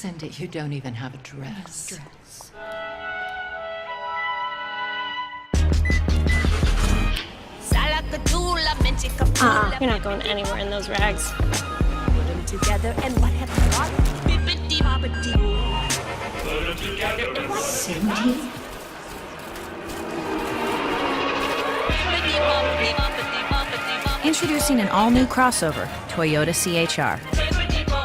Cindy, you don't even have a dress. You're not going anywhere in those rags. Put them together and what have you got? Bippity-boppity. Put them together and what? Cindy? Introducing an all-new crossover, Toyota CHR.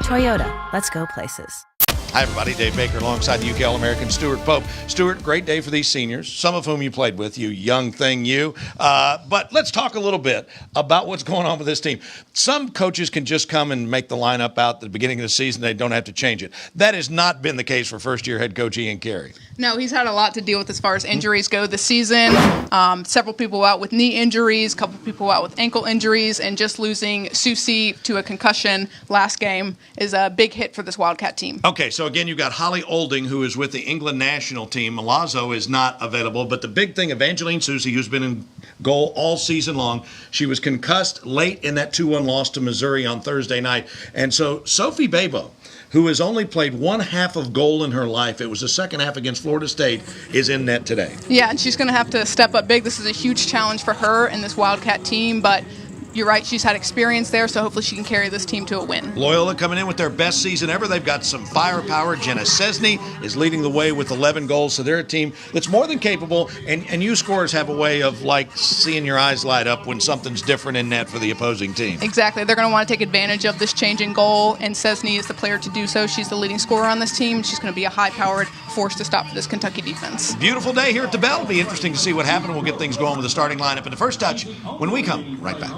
Toyota, let's go places. Hi, everybody. Dave Baker alongside the UK All-American Stuart Pope. Stuart, great day for these seniors, some of whom you played with, you young thing, you. But let's talk a little bit about what's going on with this team. Some coaches can just come and make the lineup out at the beginning of the season. They don't have to change it. That has not been the case for first-year head coach Ian Carey. No, he's had a lot to deal with as far as injuries go this season. Several people out with knee injuries, a couple people out with ankle injuries, and just losing Susie to a concussion last game is a big hit for this Wildcat team. Okay, so again, you've got Holly Olding, who is with the England national team. Milazzo is not available, but the big thing, Evangeline Susie, who's been in goal all season long, she was concussed late in that 2-1 loss to Missouri on Thursday night. And so Sophie Babo, who has only played one half of goal in her life, it was the second half against Florida State, is in net today. Yeah, and she's going to have to step up big. This is a huge challenge for her and this Wildcat team, but you're right, she's had experience there, so hopefully she can carry this team to a win. Loyola coming in with their best season ever. They've got some firepower. Jenna Cesny is leading the way with 11 goals, so they're a team that's more than capable, and you scorers have a way of, like, seeing your eyes light up when something's different in net for the opposing team. Exactly. They're going to want to take advantage of this change in goal, and Cesny is the player to do so. She's the leading scorer on this team. She's going to be a high-powered force to stop for this Kentucky defense. Beautiful day here at the Bell. It'll be interesting to see what happens. We'll get things going with the starting lineup in the first touch when we come right back.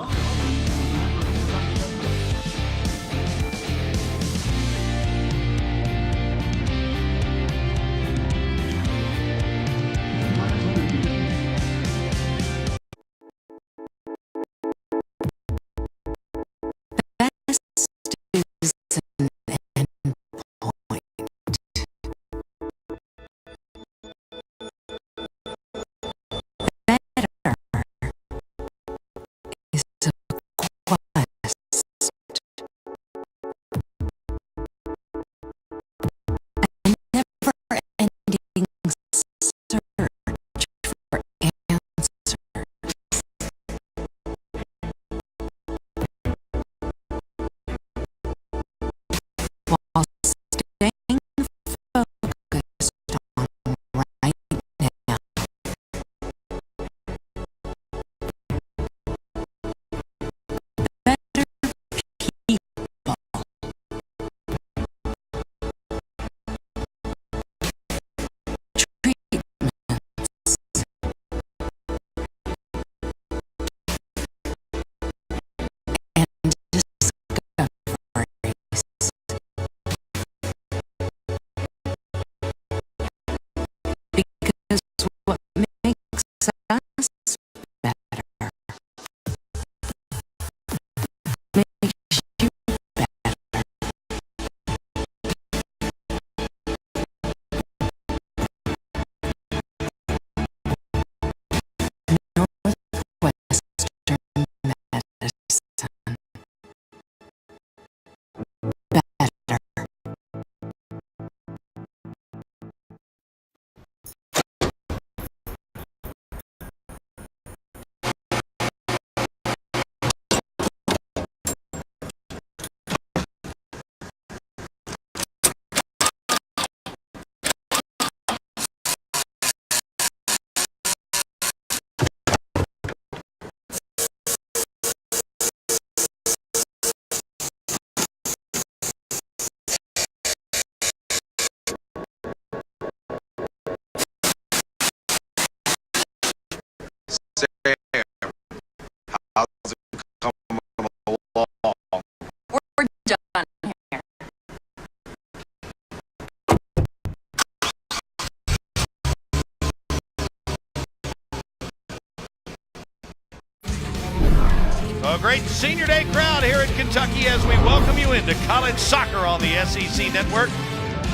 A great senior day crowd here in Kentucky as we welcome you into college soccer on the SEC Network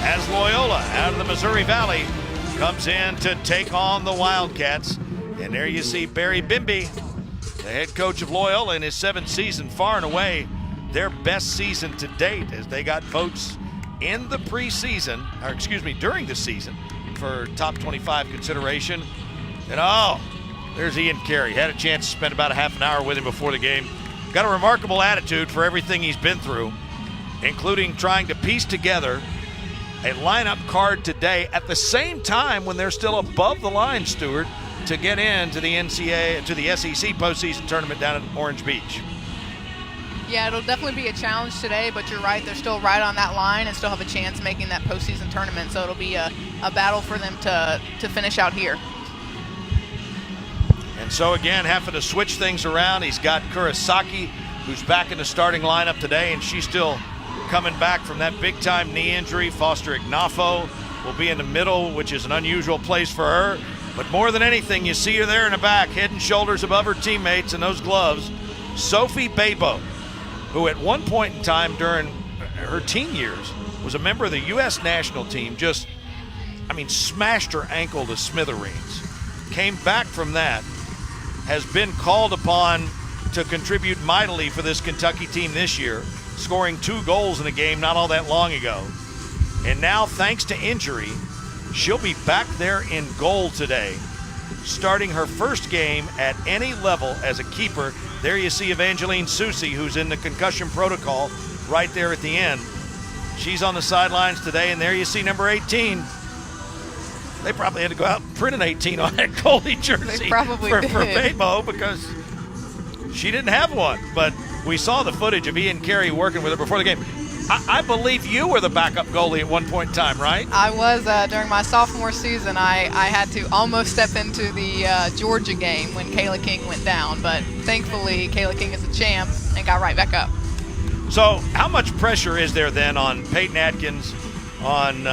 as Loyola out of the Missouri Valley comes in to take on the Wildcats. And there you see Barry Bimby, the head coach of Loyola in his 7th season, far and away their best season to date as they got votes in the preseason, or excuse me, during the season for top 25 consideration. And there's Ian Carey. Had a chance to spend about a half an hour with him before the game. Got a remarkable attitude for everything he's been through, including trying to piece together a lineup card today at the same time when they're still above the line, Stuart, to get into the NCAA, to the SEC postseason tournament down at Orange Beach. Yeah, it'll definitely be a challenge today, but you're right. They're still right on that line and still have a chance making that postseason tournament. So it'll be a battle for them to finish out here. And so, again, having to switch things around. He's got Kurosaki, who's back in the starting lineup today, and she's still coming back from that big-time knee injury. Foster Ignafo will be in the middle, which is an unusual place for her. But more than anything, you see her there in the back, head and shoulders above her teammates in those gloves. Sophie Babo, who at one point in time during her teen years was a member of the U.S. national team, smashed her ankle to smithereens. Came back from that, has been called upon to contribute mightily for this Kentucky team this year, scoring 2 goals in a game not all that long ago. And now, thanks to injury, she'll be back there in goal today, starting her first game at any level as a keeper. There you see Evangeline Susi, who's in the concussion protocol right there at the end. She's on the sidelines today, and there you see number 18. They probably had to go out and print an 18 on that goalie jersey They probably for did. Babo because she didn't have one. But we saw the footage of Ian Carey working with her before the game. I believe you were the backup goalie at one point in time, right? I was during my sophomore season. I had to almost step into the Georgia game when Kayla King went down, but thankfully Kayla King is a champ and got right back up. So how much pressure is there then on Peyton Atkins, on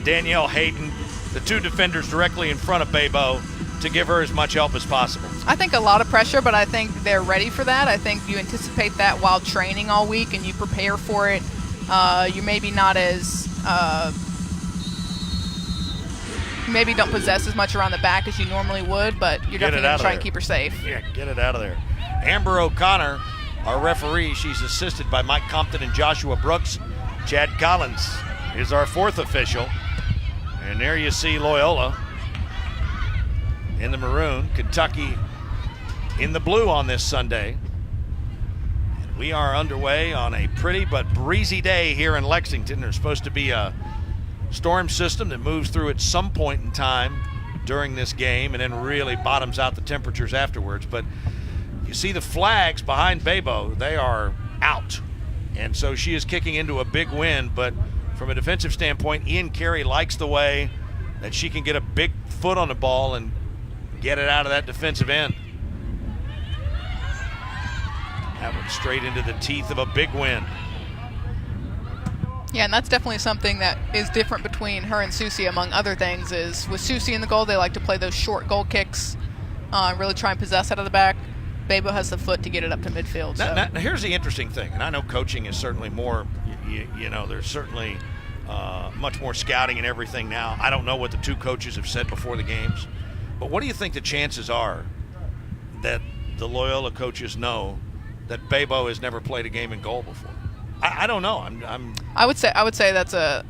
Danielle Hayden, the 2 defenders directly in front of Babo, to give her as much help as possible? I think a lot of pressure, but I think they're ready for that. I think you anticipate that while training all week and you prepare for it. You maybe not as maybe don't possess as much around the back as you normally would, but you're definitely going to try and keep her safe. Yeah, get it out of there. Amber O'Connor, our referee, she's assisted by Mike Compton and Joshua Brooks. Chad Collins is our 4th official. And there you see Loyola in the maroon, Kentucky in the blue on this Sunday. And we are underway on a pretty but breezy day here in Lexington. There's supposed to be a storm system that moves through at some point in time during this game and then really bottoms out the temperatures afterwards. But you see the flags behind Babo, they are out. And so she is kicking into a big win, but from a defensive standpoint, Ian Carey likes the way that she can get a big foot on the ball and get it out of that defensive end. That one straight into the teeth of a big win. Yeah, and that's definitely something that is different between her and Susie, among other things, is with Susie in the goal, they like to play those short goal kicks, really try and possess out of the back. Babo has the foot to get it up to midfield. Now, here's the interesting thing, and I know coaching is certainly more, there's certainly much more scouting and everything now. I don't know what the 2 coaches have said before the games, but what do you think the chances are that the Loyola coaches know that Babo has never played a game in goal before? I don't know. I would say that's a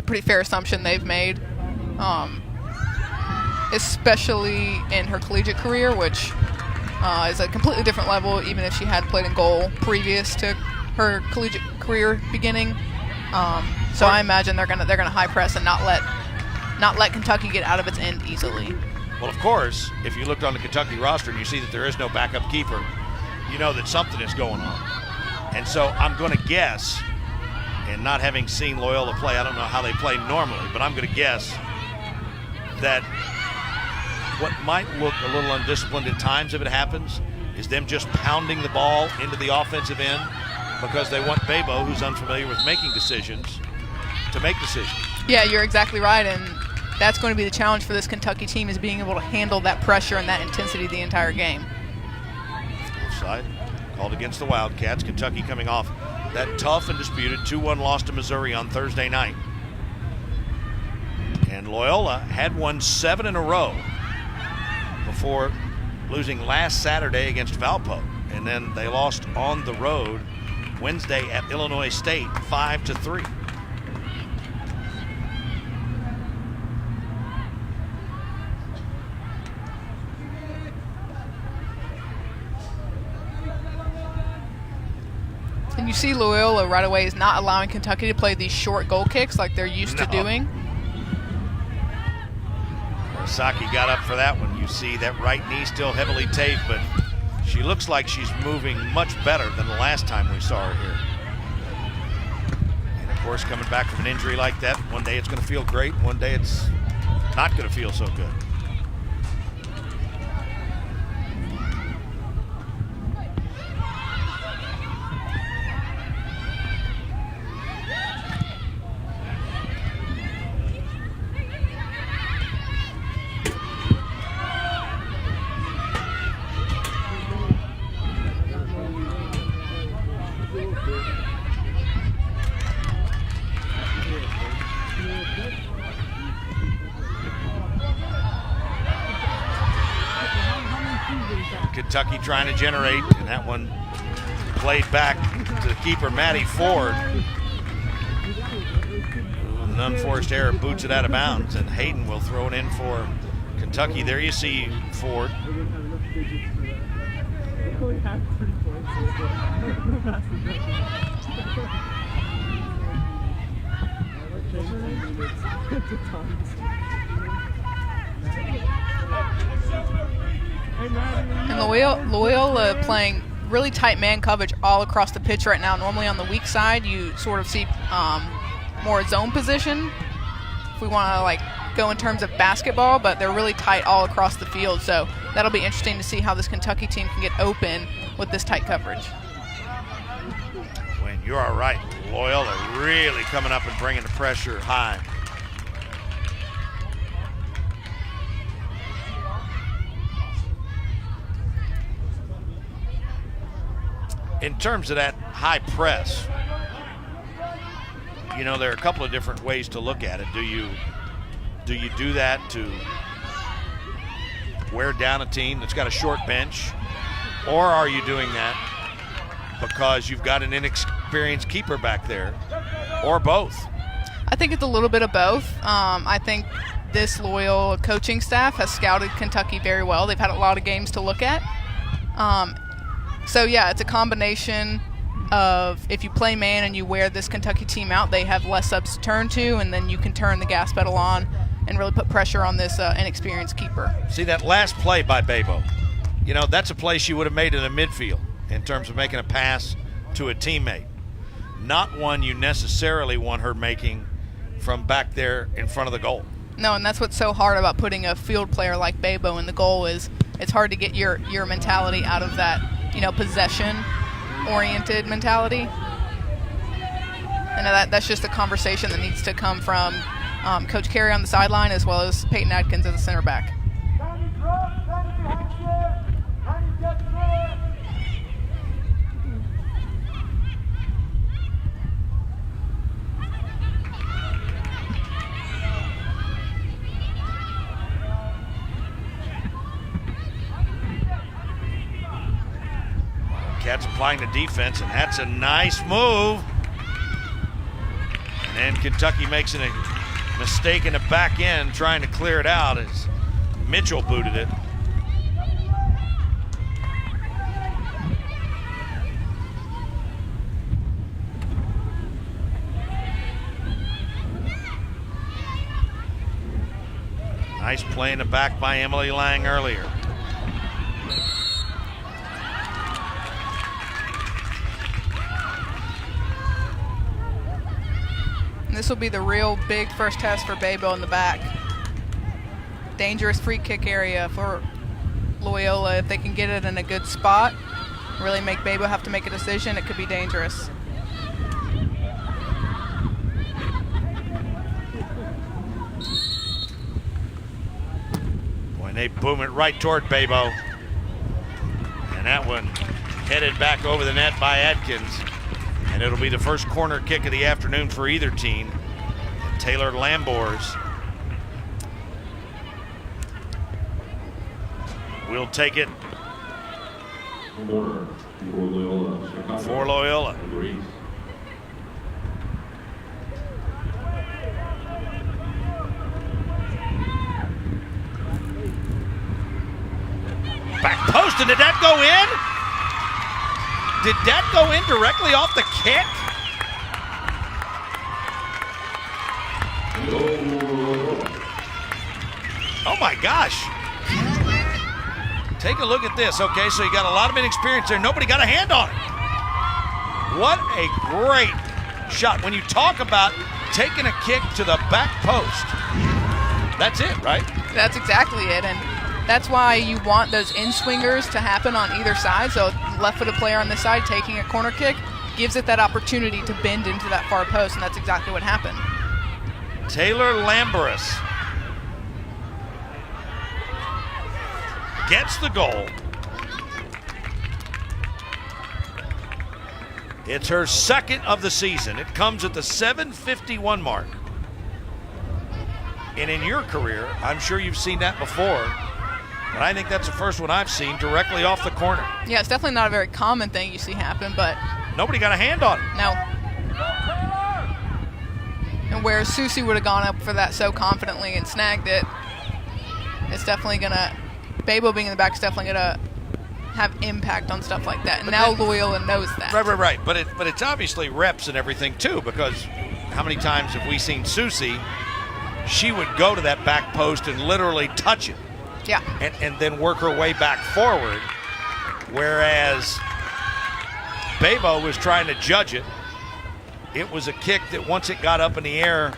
pretty fair assumption they've made, especially in her collegiate career, which is a completely different level, even if she had played in goal previous to her collegiate career beginning. So I imagine they're gonna high press and not let Kentucky get out of its end easily. Well, of course, if you looked on the Kentucky roster and you see that there is no backup keeper, you know that something is going on. And so I'm going to guess, and not having seen Loyola play, I don't know how they play normally, but I'm going to guess that what might look a little undisciplined at times if it happens is them just pounding the ball into the offensive end because they want Babo, who's unfamiliar with making decisions, to make decisions. Yeah, you're exactly right, and that's going to be the challenge for this Kentucky team, is being able to handle that pressure and that intensity the entire game. Offside called against the Wildcats. Kentucky coming off that tough and disputed 2-1 loss to Missouri on Thursday night. And Loyola had won 7 in a row before losing last Saturday against Valpo. And then they lost on the road Wednesday at Illinois State 5-3. see Loyola right away is not allowing Kentucky to play these short goal kicks like they're used to doing. Saki got up for that one. You see that right knee still heavily taped, but she looks like she's moving much better than the last time we saw her here. And of course, coming back from an injury like that, one day it's going to feel great, one day it's not going to feel so good. Kentucky trying to generate, and that one played back to the keeper, Maddie Ford. An unforced error boots it out of bounds, and Hayden will throw it in for Kentucky. There you see Ford. And Loyola playing really tight man coverage all across the pitch right now. Normally on the weak side, you sort of see more zone position if we want to like go in terms of basketball, but they're really tight all across the field. So that'll be interesting to see how this Kentucky team can get open with this tight coverage. Wayne, you are right. Loyola really coming up and bringing the pressure high. In terms of that high press, you know, there are a couple of different ways to look at it. Do you do that to wear down a team that's got a short bench, or are you doing that because you've got an inexperienced keeper back there, or both? I think it's a little bit of both. I think this Loyola coaching staff has scouted Kentucky very well. They've had a lot of games to look at. So, yeah, it's a combination of if you play man and you wear this Kentucky team out, they have less subs to turn to, and then you can turn the gas pedal on and really put pressure on this inexperienced keeper. See, that last play by Babo, you know, that's a play she would have made in the midfield in terms of making a pass to a teammate. Not one you necessarily want her making from back there in front of the goal. No, and that's what's so hard about putting a field player like Babo in the goal is it's hard to get your mentality out of that, you know, possession-oriented mentality. And that's just a conversation that needs to come from Coach Carey on the sideline as well as Peyton Adkins as a center back. Cats applying the defense, and that's a nice move. And then Kentucky makes a mistake in the back end trying to clear it out as Mitchell booted it. Nice play in the back by Emily Lang earlier. This will be the real big first test for Babo in the back. Dangerous free kick area for Loyola. If they can get it in a good spot, really make Babo have to make a decision, it could be dangerous. Boy, they boom it right toward Babo. And that one headed back over the net by Adkins. And it'll be the first corner kick of the afternoon for either team. And Taylor Lambors will take it for Loyola. Back post, and did that go in? Did that go in directly off the kick? Oh my gosh. Take a look at this. Okay, so you got a lot of inexperience there. Nobody got a hand on it. What a great shot. When you talk about taking a kick to the back post, that's it, right? That's exactly it. And that's why you want those in-swingers to happen on either side. So left-footed player on this side taking a corner kick gives it that opportunity to bend into that far post, and that's exactly what happened. Taylor Lamberis gets the goal. It's her second of the season. It comes at the 7:51 mark. And in your career, I'm sure you've seen that before, but I think that's the first one I've seen directly off the corner. Yeah, it's definitely not a very common thing you see happen, but nobody got a hand on it. No. And where Susie would have gone up for that so confidently and snagged it, it's definitely gonna, Babo being in the back is definitely gonna have impact on stuff like that. And now Loyola knows that. Right. But it's obviously reps and everything too, because how many times have we seen Susie? She would go to that back post and literally touch it. Yeah. And then work her way back forward, whereas Babo was trying to judge it. It was a kick that once it got up in the air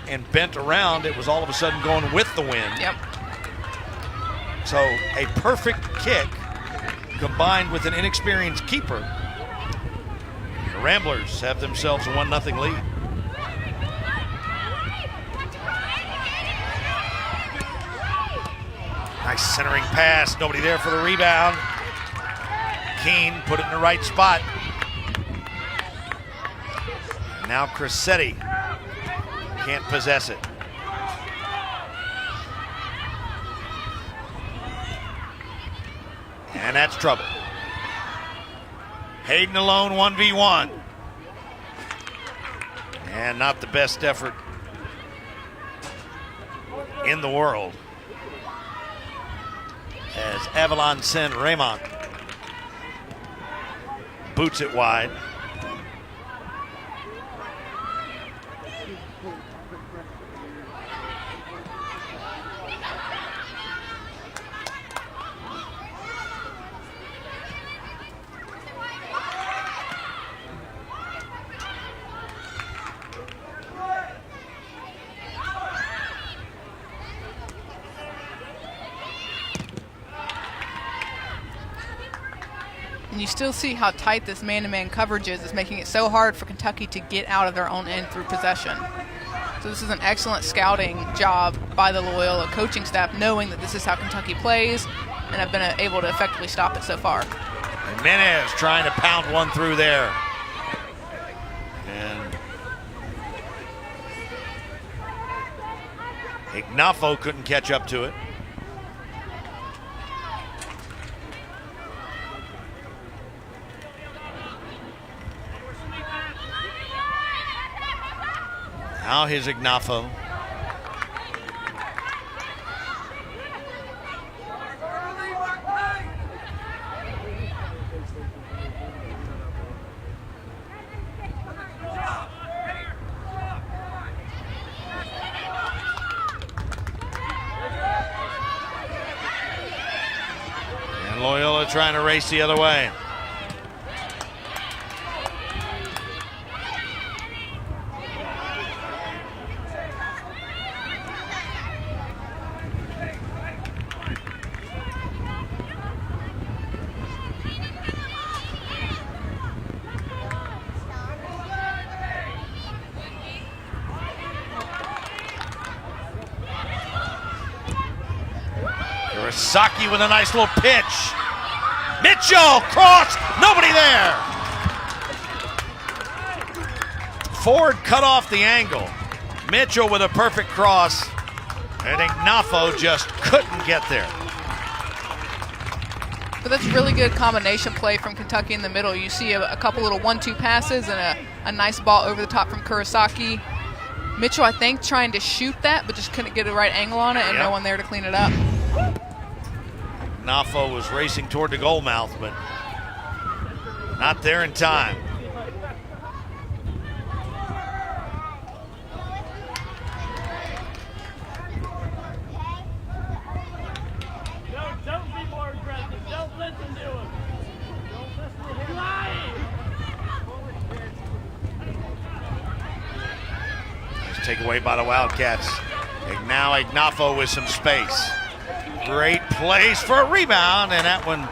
and bent around, it was all of a sudden going with the wind. Yep. So a perfect kick combined with an inexperienced keeper. The Ramblers have themselves a 1-0 lead. Nice centering pass, nobody there for the rebound. Keene put it in the right spot. Now Crissetti can't possess it. And that's trouble. Hayden alone, 1v1. And not the best effort in the world, as Avalon San Raymond boots it wide. And you still see how tight this man-to-man coverage is. It's making it so hard for Kentucky to get out of their own end through possession. So this is an excellent scouting job by the Loyola coaching staff, knowing that this is how Kentucky plays, and have been able to effectively stop it so far. Jimenez trying to pound one through there. And Ignafo couldn't catch up to it. Now here's Ignafo. And Loyola trying to race the other way. Saki with a nice little pitch. Mitchell, cross, nobody there. Ford cut off the angle. Mitchell with a perfect cross, and Ignafo just couldn't get there. But that's really good combination play from Kentucky in the middle. You see a couple little 1-2 passes and a nice ball over the top from Kurosaki. Mitchell, I think, trying to shoot that, but just couldn't get a right angle on it, and no one there to clean it up. Ignafo was racing toward the goal mouth, but Not there in time. Don't be more aggressive. Don't listen to him. Don't listen to him. Lying. Nice takeaway by the Wildcats. Now Ignafo with some space. Great place for a rebound, and that one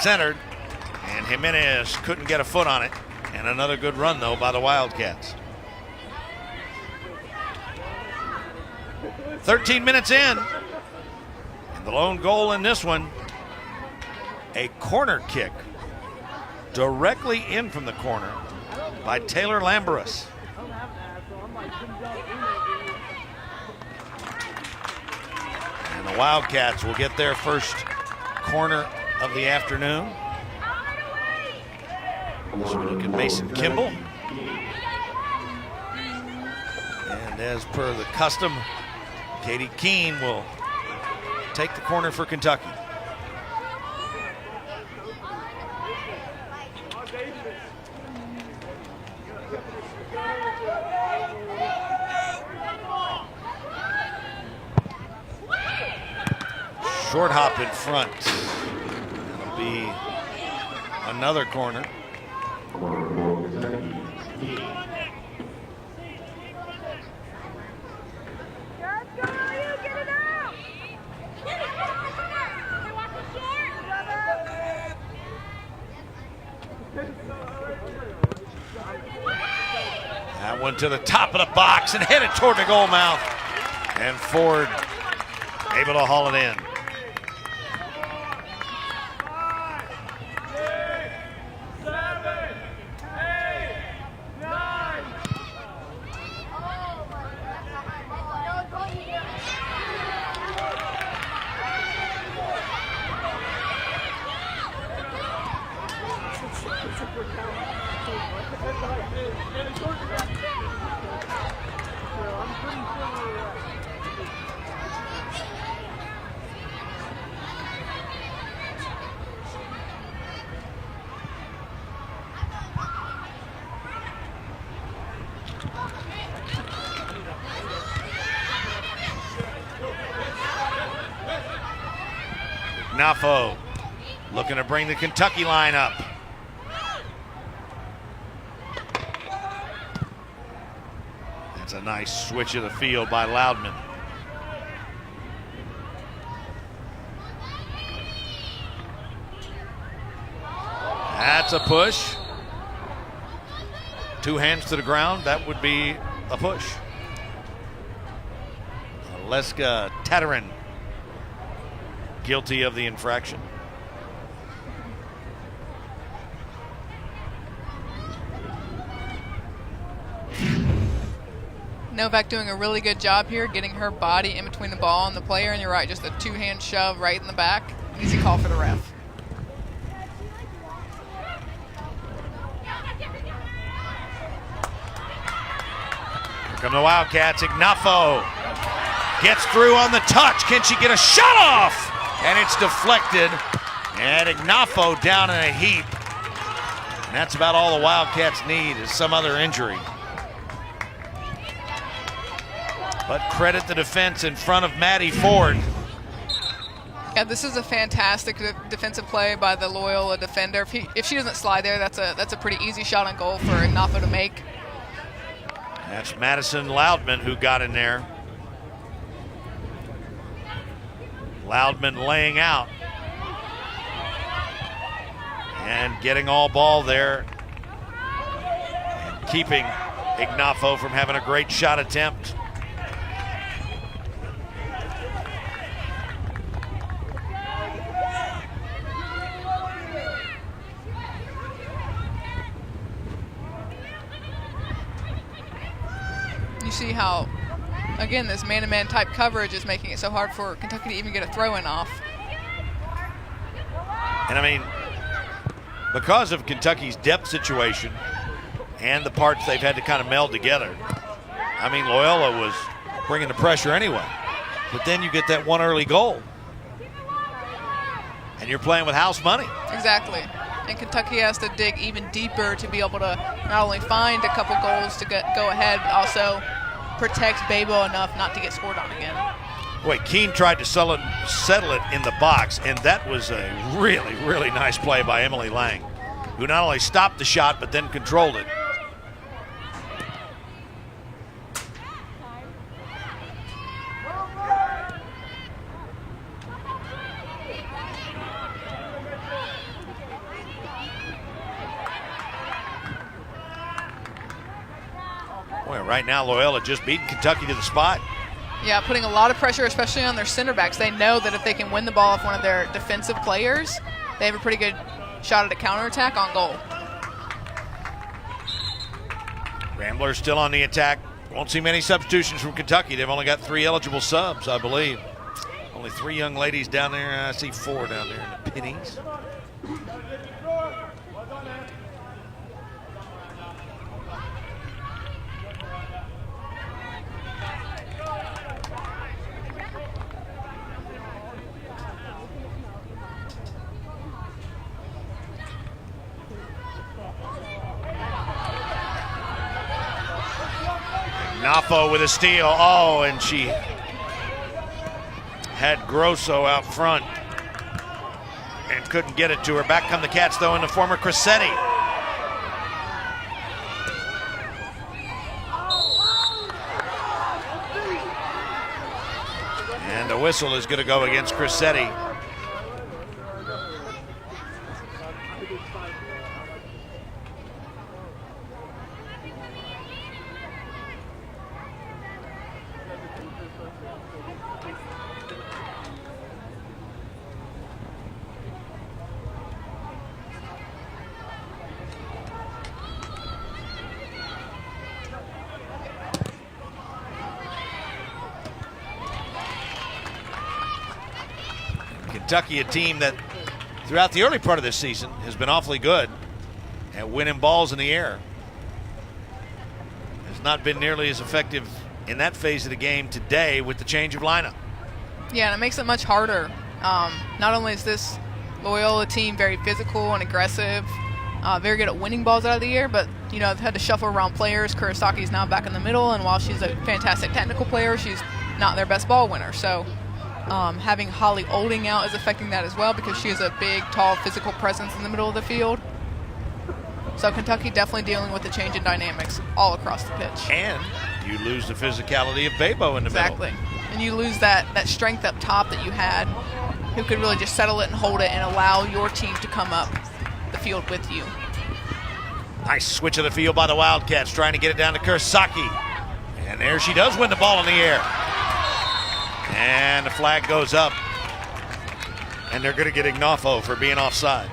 centered. And Jimenez couldn't get a foot on it. And another good run, though, by the Wildcats. 13 minutes in. And the lone goal in this one, a corner kick directly in from the corner by Taylor Lamberis. And the Wildcats will get their first corner of the afternoon. So we look at Mason Kimball. And as per the custom, Katie Keene will take the corner for Kentucky. Short hop in front. That'll be another corner. That one to the top of the box and headed toward the goal mouth. And Ford able to haul it in. Nafo looking to bring the Kentucky line up. That's a nice switch of the field by Loudman. That's a push. Two hands to the ground, that would be a push. Aleska Tatarin guilty of the infraction. Novak doing a really good job here, getting her body in between the ball and the player, and you're right, just a two-hand shove right in the back. Easy call for the ref. Here come the Wildcats. Ignafo gets through on the touch. Can she get a shot off? And it's deflected. And Ignafo down in a heap. And that's about all the Wildcats need is some other injury. But credit the defense in front of Maddie Ford. Yeah, this is a fantastic defensive play by the Loyola defender. If she doesn't slide there, that's a pretty easy shot on goal for Ignafo to make. That's Madison Loudman who got in there. Loudman laying out. And getting all ball there. And keeping Ignafo from having a great shot attempt. You see how, again, this man-to-man type coverage is making it so hard for Kentucky to even get a throw-in off. And I mean, because of Kentucky's depth situation and the parts they've had to kind of meld together, I mean, Loyola was bringing the pressure anyway. But then you get that one early goal. And you're playing with house money. Exactly. And Kentucky has to dig even deeper to be able to not only find a couple goals to go ahead, but also protect Babo enough not to get scored on again. Boy, Keene tried to settle it in the box, and that was a really, really nice play by Emily Lang, who not only stopped the shot, but then controlled it. Boy, right now Loyola just beating Kentucky to the spot. Yeah, putting a lot of pressure, especially on their center backs. They know that if they can win the ball off one of their defensive players, they have a pretty good shot at a counterattack on goal. Ramblers still on the attack. Won't see many substitutions from Kentucky. They've only got 3 eligible subs, I believe. Only 3 young ladies down there. I see 4 down there in the pennies. Nafo with a steal. Oh, and she had Grosso out front and couldn't get it to her. Back come the Cats, though, in the former Crissetti. And the whistle is going to go against Crissetti. Kentucky, a team that throughout the early part of this season has been awfully good at winning balls in the air. Has not been nearly as effective in that phase of the game today with the change of lineup. Yeah, and it makes it much harder. Not only is this Loyola team very physical and aggressive, very good at winning balls out of the air, but they've had to shuffle around players. Kurisaki's now back in the middle, and while she's a fantastic technical player, she's not their best ball winner. So having Holly Olding out is affecting that as well, because she is a big, tall, physical presence in the middle of the field. So Kentucky definitely dealing with the change in dynamics all across the pitch. And you lose the physicality of Babo in the middle. Exactly. And you lose that strength up top that you had, who could really just settle it and hold it and allow your team to come up the field with you. Nice switch of the field by the Wildcats, trying to get it down to Kursaki. And there she does win the ball in the air. And the flag goes up. And they're going to get Ignafo for being offside.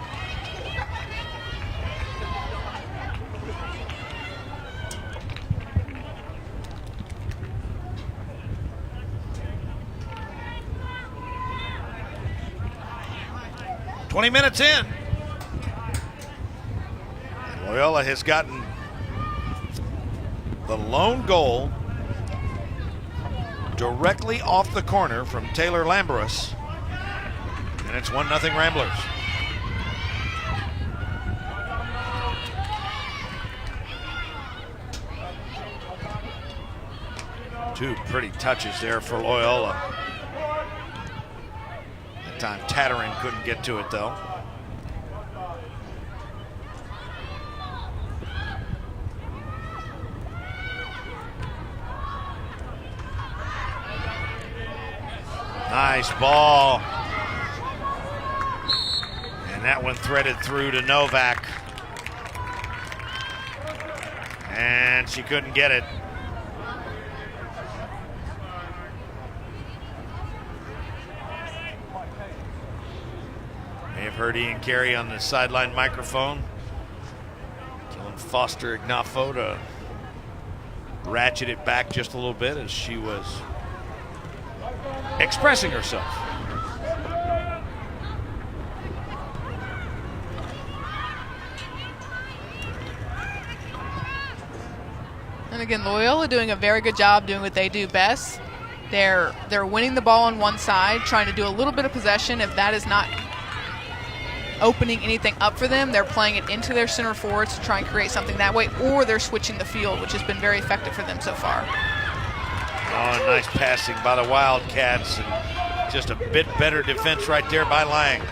"20 minutes in. Loyola has gotten the lone goal directly off the corner from Taylor Lambrus, and it's 1-0 Ramblers. Two pretty touches there for Loyola. That time Tatterin couldn't get to it though. Nice ball. And that one threaded through to Novak. And she couldn't get it. May have heard Ian Carey on the sideline microphone telling Foster Ignafo to ratchet it back just a little bit as she was expressing herself. And again, Loyola doing a very good job doing what they do best. They're winning the ball on one side, trying to do a little bit of possession. If that is not opening anything up for them. They're playing it into their center forwards to try and create something that way, or they're switching the field, which has been very effective for them so far. Oh, nice passing by the Wildcats, and just a bit better defense right there by Lang.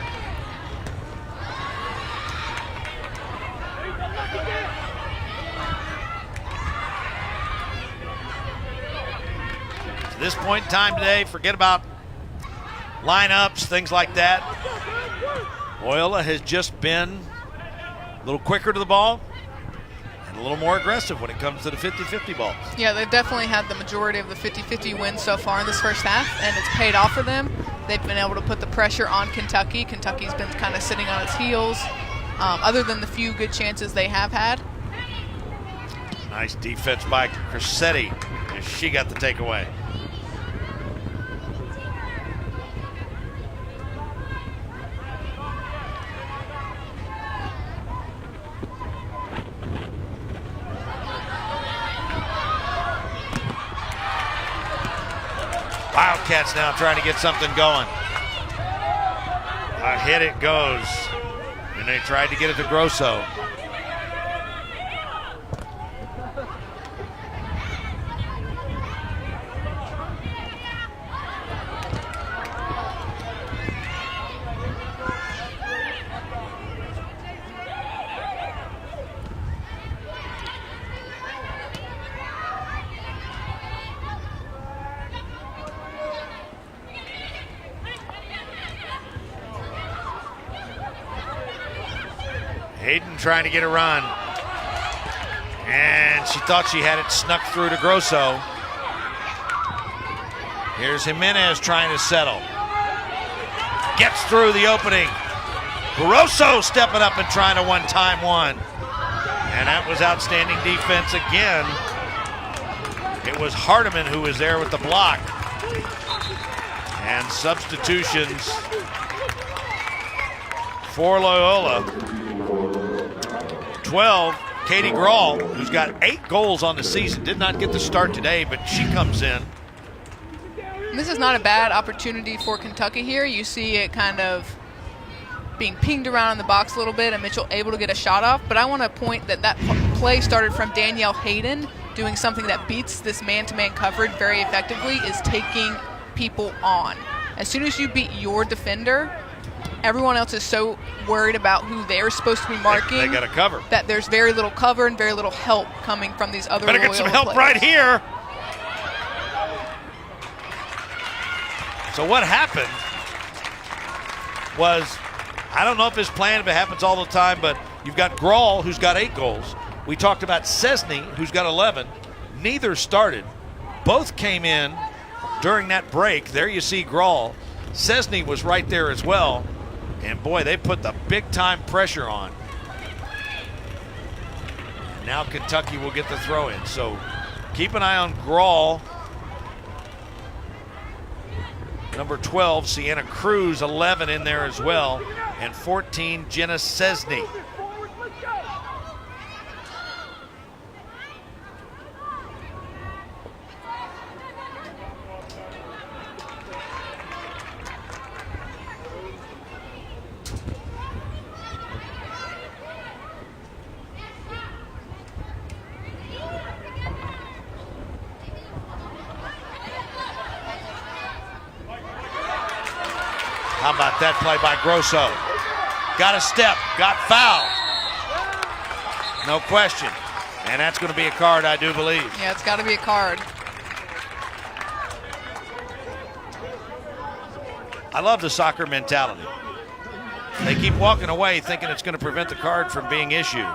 To this point in time today, forget about lineups, things like that. Loyola has just been a little quicker to the ball and a little more aggressive when it comes to the 50-50 balls. Yeah, they've definitely had the majority of the 50-50 wins so far in this first half, and it's paid off for them. They've been able to put the pressure on Kentucky. Kentucky's been kind of sitting on its heels, other than the few good chances they have had. Nice defense by Crissetti, and she got the takeaway. Wildcats now trying to get something going. A hit it goes. And they tried to get it to Grosso. Hayden trying to get a run. And she thought she had it snuck through to Grosso. Here's Jimenez trying to settle. Gets through the opening. Grosso stepping up and trying to one-time one. And that was outstanding defense again. It was Hardiman who was there with the block. And substitutions for Loyola. 12, Katie Grawl, who's got 8 goals on the season, did not get the start today, but she comes in. This is not a bad opportunity for Kentucky here. You see it kind of being pinged around in the box a little bit, and Mitchell able to get a shot off. But I want to point that play started from Danielle Hayden doing something that beats this man-to-man coverage very effectively, is taking people on. As soon as you beat your defender, everyone else is so worried about who they're supposed to be marking. They got to cover. That there's very little cover and very little help coming from these other Better get some help players. right here. So what happened was, I don't know if it's planned, if it happens all the time, but you've got Grawl, who's got 8 goals. We talked about Cesny, who's got 11. Neither started. Both came in during that break. There you see Grawl. Cesny was right there as well. And boy, they put the big time pressure on. And now Kentucky will get the throw in. So keep an eye on Grawl. Number 12, Sienna Cruz, 11 in there as well. And 14, Jenna Cesny. How about that play by Grosso? Got a step, got fouled. No question. And that's going to be a card, I do believe. Yeah, it's got to be a card. I love the soccer mentality. They keep walking away thinking it's going to prevent the card from being issued.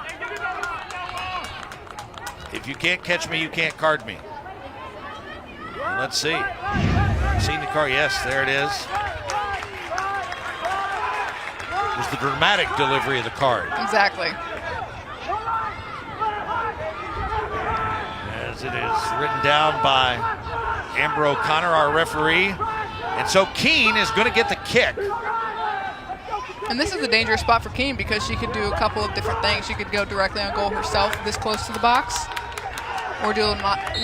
If you can't catch me, you can't card me. Let's see. Seen the card? Yes, there it is. It was the dramatic delivery of the card. Exactly. As it is written down by Amber O'Connor, our referee. And so Keene is going to get the kick. And this is a dangerous spot for Keene because she could do a couple of different things. She could go directly on goal herself this close to the box. or do a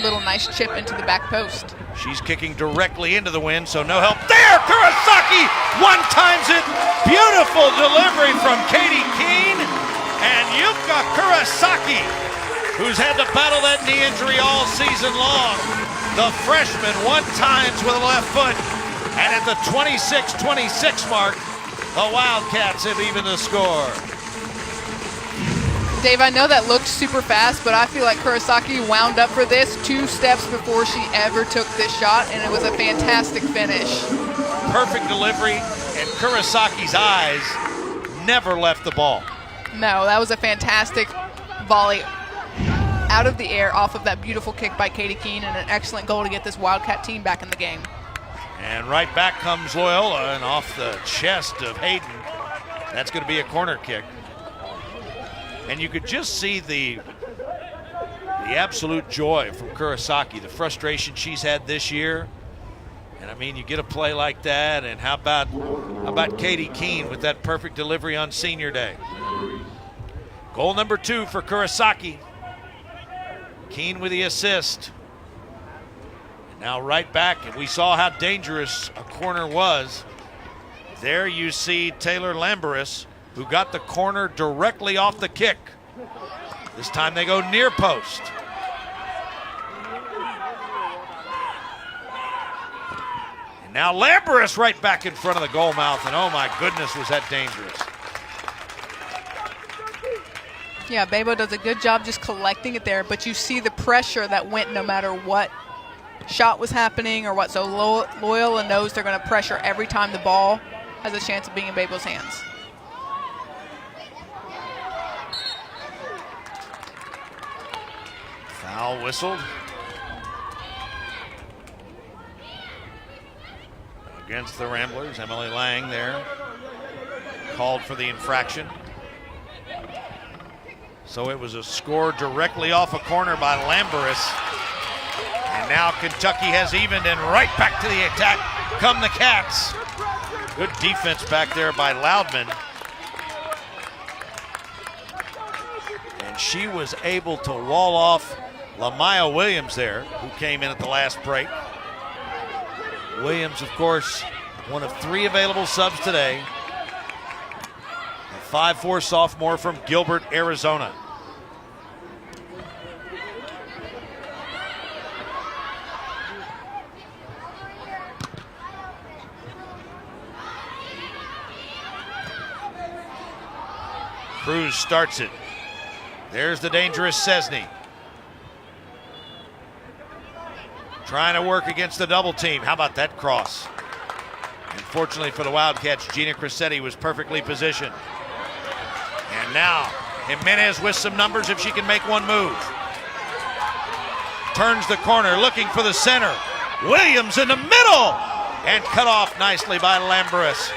little nice chip into the back post. She's kicking directly into the wind, so no help there. Kurosaki one-times it. Beautiful delivery from Katie Keene. And Yuka Kurosaki, who's had to battle that knee injury all season long. The freshman one-times with a left foot. And at the 26-26 mark, the Wildcats have evened the score. Dave, I know that looked super fast, but I feel like Kurosaki wound up for this 2 steps before she ever took this shot, and it was a fantastic finish. Perfect delivery, and Kurosaki's eyes never left the ball. No, that was a fantastic volley out of the air off of that beautiful kick by Katie Keene, and an excellent goal to get this Wildcat team back in the game. And right back comes Loyola, and off the chest of Hayden. That's going to be a corner kick. And you could just see the absolute joy from Kurosaki, the frustration she's had this year. And I mean, you get a play like that, and how about Katie Keene with that perfect delivery on senior day? Goal number 2 for Kurosaki. Keene with the assist. And now right back, and we saw how dangerous a corner was. There you see Taylor Lamberis, who got the corner directly off the kick. This time they go near post. And now Lamberis right back in front of the goal mouth, and oh my goodness, was that dangerous. Yeah, Bebo does a good job just collecting it there, but you see the pressure that went no matter what shot was happening or what. So Loyola knows they're going to pressure every time the ball has a chance of being in Bebo's hands. Foul whistled against the Ramblers. Emily Lang there called for the infraction. So it was a score directly off a corner by Lamberis. And now Kentucky has evened, and right back to the attack come the Cats. Good defense back there by Loudman. And she was able to wall off Lamaya Williams there, who came in at the last break. Williams, of course, one of 3 available subs today. A 5'4" sophomore from Gilbert, Arizona. Cruz starts it. There's the dangerous Cesny. Trying to work against the double team. How about that cross? Unfortunately for the Wildcats, Gina Crissetti was perfectly positioned. And now Jimenez with some numbers if she can make one move. Turns the corner, looking for the center. Williams in the middle, and cut off nicely by Lamberis.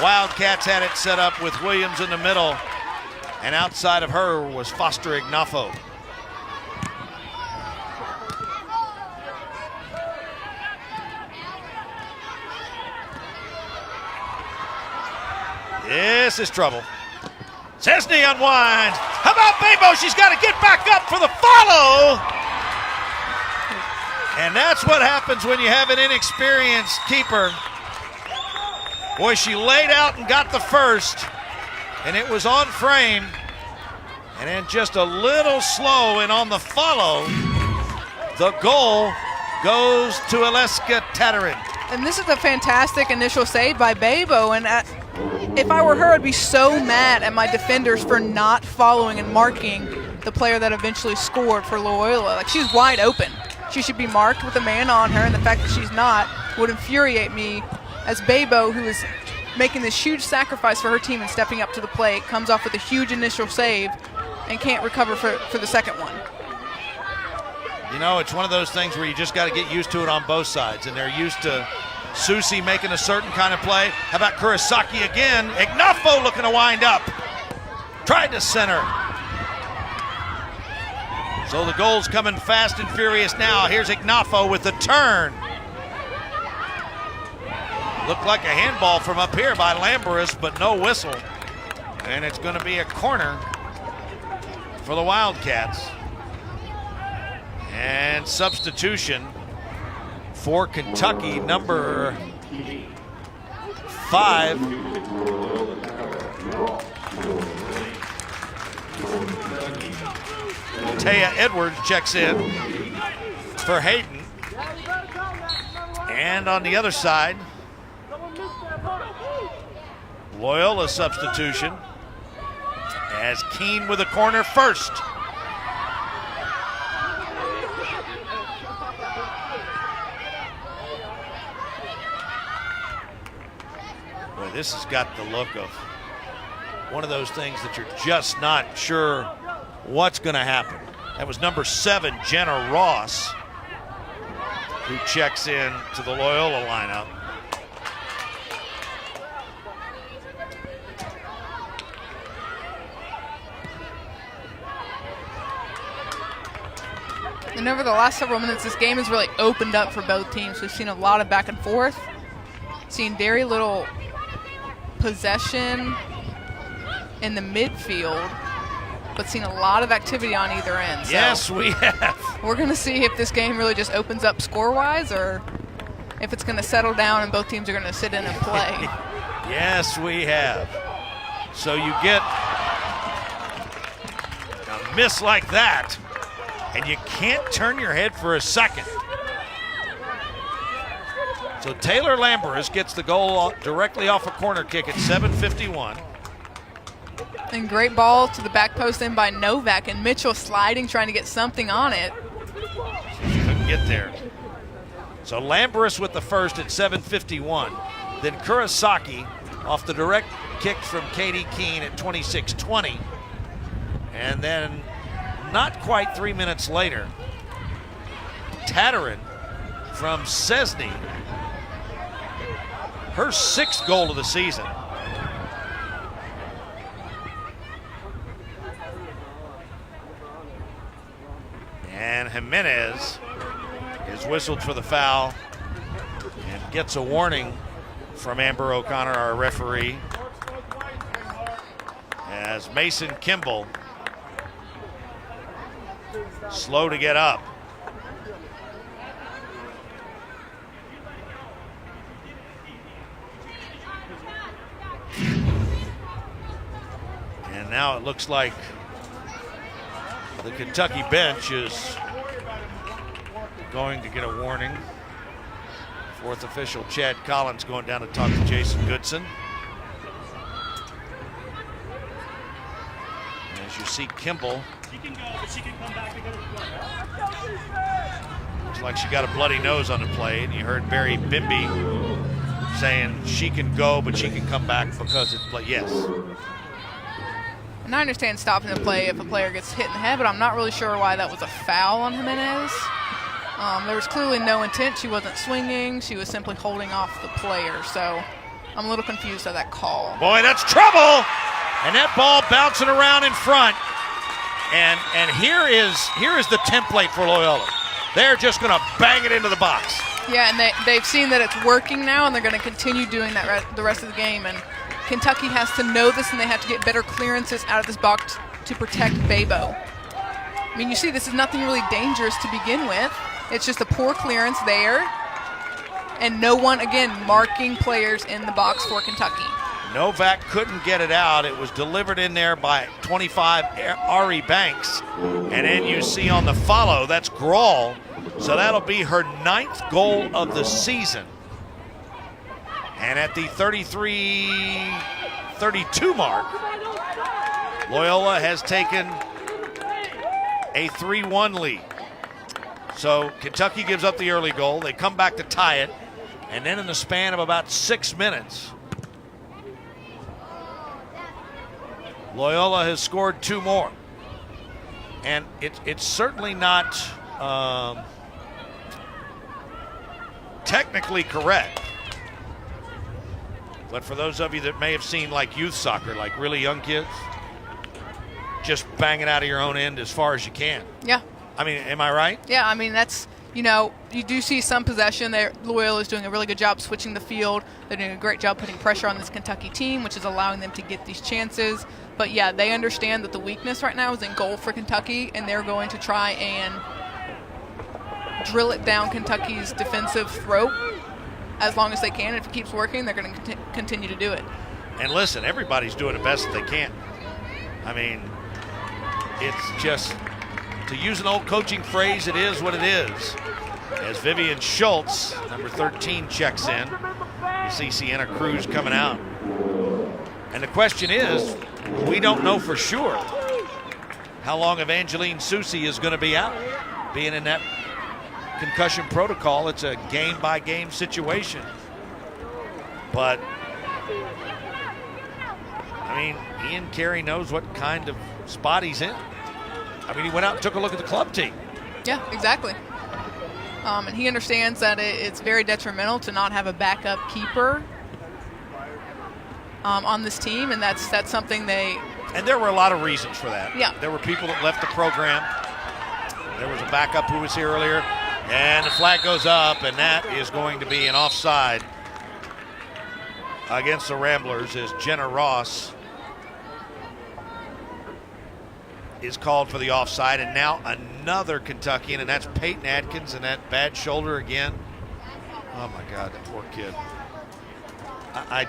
Wildcats had it set up with Williams in the middle, and outside of her was Foster Ignafo. This is trouble. Cesny unwinds. How about Bebo? She's got to get back up for the follow. And that's what happens when you have an inexperienced keeper. Boy, she laid out and got the first, and it was on frame. And then just a little slow, and on the follow, the goal goes to Aleska Tatarin. And this is a fantastic initial save by Bebo, and if I were her, I'd be so mad at my defenders for not following and marking the player that eventually scored for Loyola. Like, she's wide open. She should be marked with a man on her, and the fact that she's not would infuriate me as Bebo, who is making this huge sacrifice for her team and stepping up to the plate, comes off with a huge initial save and can't recover for the second one. You know, it's one of those things where you just got to get used to it on both sides, and they're used to Susie making a certain kind of play. How about Kurosaki again? Ignafo looking to wind up. Tried to center. So the goal's coming fast and furious now. Here's Ignafo with the turn. Looked like a handball from up here by Lamberis, but no whistle. And it's going to be a corner for the Wildcats. And substitution for Kentucky, number 5. Taya Edwards checks in for Hayden. And on the other side, Loyola substitution as Keene with a corner first. Boy, this has got the look of one of those things that you're just not sure what's going to happen. That was number 7, Jenna Ross, who checks in to the Loyola lineup. And over the last several minutes, this game has really opened up for both teams. We've seen a lot of back and forth, seen very little possession in the midfield, but seen a lot of activity on either end. So yes, we have. we're going to see if this game really just opens up score-wise or if it's going to settle down and both teams are going to sit in and play. Yes, we have. So you get a miss like that, and you can't turn your head for a second. So Taylor Lamberis gets the goal directly off a corner kick at 7:51. And great ball to the back post in by Novak, and Mitchell sliding, trying to get something on it. Couldn't get there. So Lamberis with the first at 7:51. Then Kurosaki off the direct kick from Katie Keene at 26:20. And then not quite 3 minutes later, Tatterin from Cesny, her 6th goal of the season. And Jimenez is whistled for the foul and gets a warning from Amber O'Connor, our referee, as Mason Kimball, slow to get up. And now it looks like the Kentucky bench is going to get a warning. 4th official Chad Collins going down to talk to Jason Goodson. As you see Kimball, looks like she got a bloody nose on the play, and you heard Barry Bimby saying she can go, but she can come back because it's play. Yes. And I understand stopping the play if a player gets hit in the head, but I'm not really sure why that was a foul on Jimenez. There was clearly no intent. She wasn't swinging. She was simply holding off the player. So I'm a little confused by that call. Boy, that's trouble! And that ball bouncing around in front. And here is the template for Loyola. They're just going to bang it into the box. Yeah, and they've seen that it's working now, and they're going to continue doing that the rest of the game. And Kentucky has to know this, and they have to get better clearances out of this box to protect Babo. I mean, you see, this is nothing really dangerous to begin with. It's just a poor clearance there, and no one, again, marking players in the box for Kentucky. Novak couldn't get it out. It was delivered in there by 25 Ari Banks. And then you see on the follow, that's Grawl. So that'll be her 9th goal of the season. And at the 33-32 mark, Loyola has taken a 3-1 lead. So Kentucky gives up the early goal. They come back to tie it. And then in the span of about 6 minutes, Loyola has scored 2 more. And it's certainly not technically correct. But for those of you that may have seen like youth soccer, like really young kids, just bang it out of your own end as far as you can. Yeah. I mean, am I right? Yeah, I mean, that's, you know, you do see some possession there. Loyola is doing a really good job switching the field. They're doing a great job putting pressure on this Kentucky team, which is allowing them to get these chances. But, yeah, they understand that the weakness right now is in goal for Kentucky, and they're going to try and drill it down Kentucky's defensive throat as long as they can. If it keeps working, they're going to continue to do it. And listen, everybody's doing the best that they can. I mean, it's just, to use an old coaching phrase, it is what it is. As Vivian Schultz, number 13, checks in. You see Sienna Cruz coming out. And the question is, we don't know for sure how long Evangeline Susi is going to be out. Being in that concussion protocol, it's a game-by-game situation. But, I mean, Ian Carey knows what kind of spot he's in. I mean, he went out and took a look at the club team. Yeah, exactly. And he understands that it's very detrimental to not have a backup keeper on this team, and that's something they... And there were a lot of reasons for that. Yeah. There were people that left the program. There was a backup who was here earlier, and the flag goes up, and that is going to be an offside against the Ramblers as Jenna Ross is called for the offside, and now another Kentuckian, and that's Peyton Atkins, and that bad shoulder again. Oh my God, that poor kid. I'm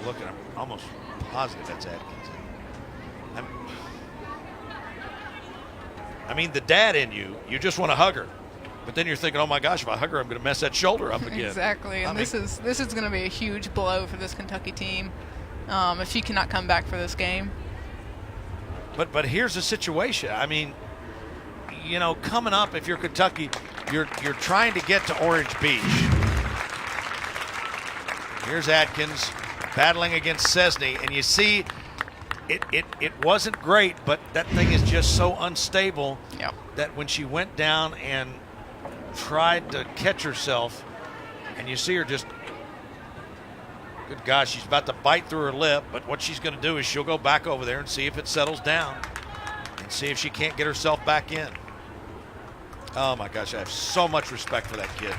looking, I'm almost positive that's Atkins. I mean, the dad in you just want to hug her. But then you're thinking, oh my gosh, if I hug her, I'm going to mess that shoulder up again. Exactly, and this is going to be a huge blow for this Kentucky team if she cannot come back for this game. But here's the situation. I mean, you know, coming up, if you're Kentucky, you're trying to get to Orange Beach. Here's Atkins battling against Cesny, and you see it wasn't great, but that thing is just so unstable that when she went down and tried to catch herself, and you see her just, good gosh, she's about to bite through her lip, but what she's going to do is she'll go back over there and see if it settles down and see if she can't get herself back in. Oh my gosh, I have so much respect for that kid.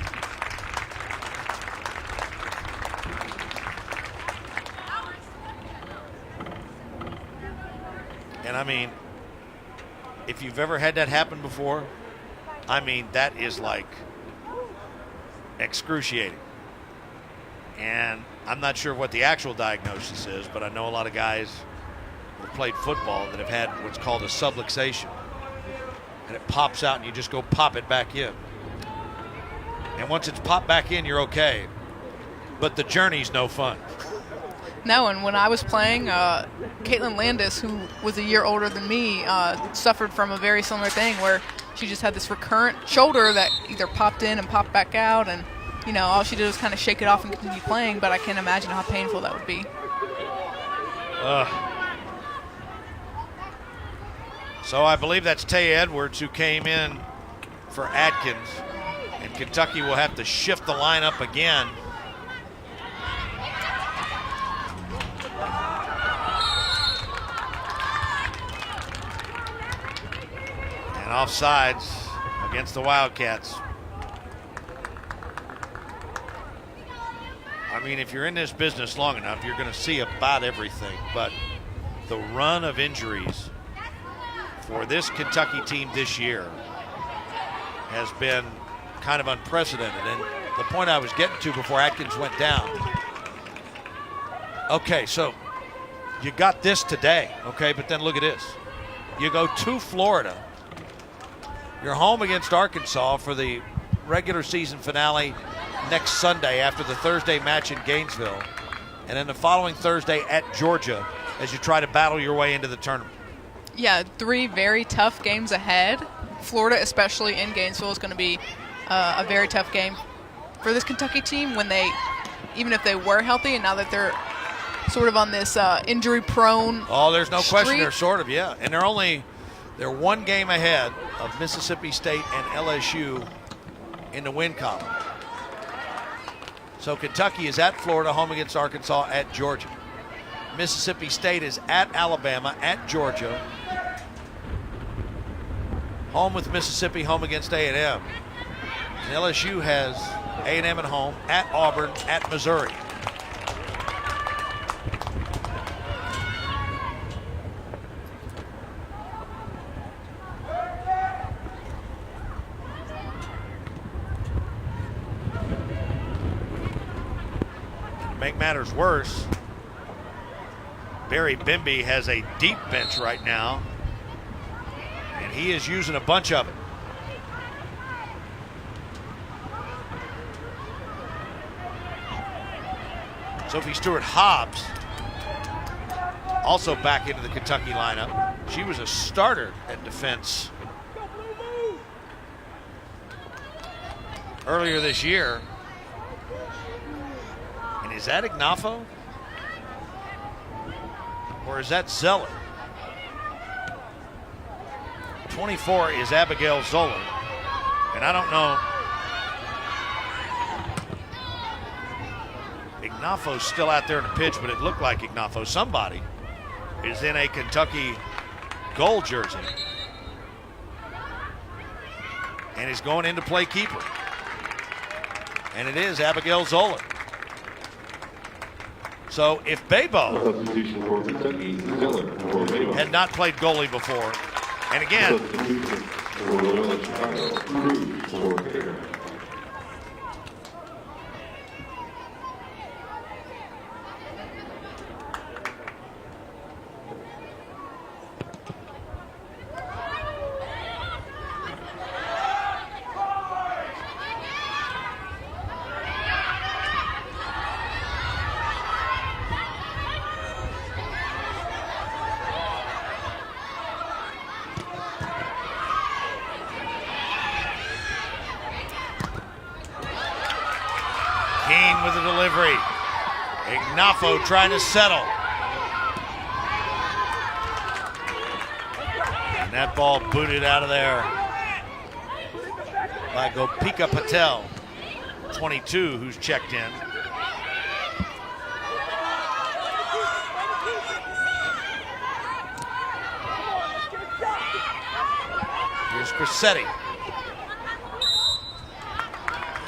And I mean, if you've ever had that happen before, I mean, that is like excruciating. And I'm not sure what the actual diagnosis is, but I know a lot of guys who have played football that have had what's called a subluxation. And it pops out and you just go pop it back in. And once it's popped back in, you're okay. But the journey's no fun. No, and when I was playing, Caitlin Landis, who was a year older than me, suffered from a very similar thing where she just had this recurrent shoulder that either popped in and popped back out, and you know, all she did was kind of shake it off and continue playing, but I can't imagine how painful that would be. So I believe that's Tay Edwards who came in for Atkins, and Kentucky will have to shift the lineup again. And offsides against the Wildcats. I mean, if you're in this business long enough, you're going to see about everything. But the run of injuries for this Kentucky team this year has been kind of unprecedented. And the point I was getting to before Atkins went down. Okay, so you got this today, okay, but then look at this. You go to Florida. You're home against Arkansas for the regular season finale next Sunday after the Thursday match in Gainesville. And then the following Thursday at Georgia as you try to battle your way into the tournament. Yeah, 3 very tough games ahead. Florida, especially in Gainesville, is going to be a very tough game for this Kentucky team when they, even if they were healthy and now that they're sort of on this injury-prone Oh, there's no question streak. they're sort of, yeah. And they're one game ahead of Mississippi State and LSU in the win column. So Kentucky is at Florida, home against Arkansas, at Georgia. Mississippi State is at Alabama, at Georgia. Home with Mississippi, home against A&M. And LSU has A&M at home, at Auburn, at Missouri. make matters worse, Barry Bimby has a deep bench right now, and he is using a bunch of it. Sophie Stewart-Hobbs also back into the Kentucky lineup. She was a starter at defense earlier this year. And is that Ignafo? Or is that Zeller? 24 is Abigail Zoller. And I don't know. Ignafo's still out there in the pitch, but it looked like Ignafo. Somebody is in a Kentucky gold jersey and is going in to play keeper. And it is Abigail Zoller. So if Bebo had not played goalie before, and again, Keane with the delivery. Ignafo trying to settle. And that ball booted out of there by Gopika Patel, 22, who's checked in. Here's Crissetti.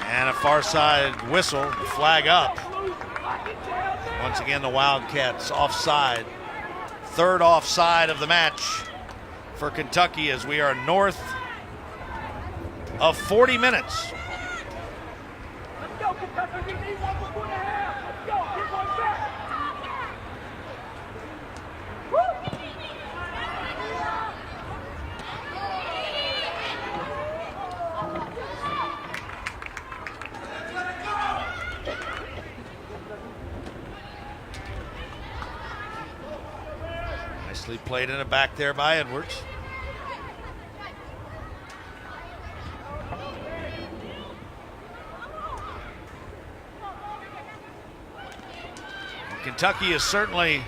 And a far side whistle, flag up. Once again, the Wildcats offside. Third offside of the match for Kentucky as we are north of 40 minutes. Let's go, Kentucky. We need one before the half. Let's go. Get one back. Nicely played in the back there by Edwards. Kentucky has certainly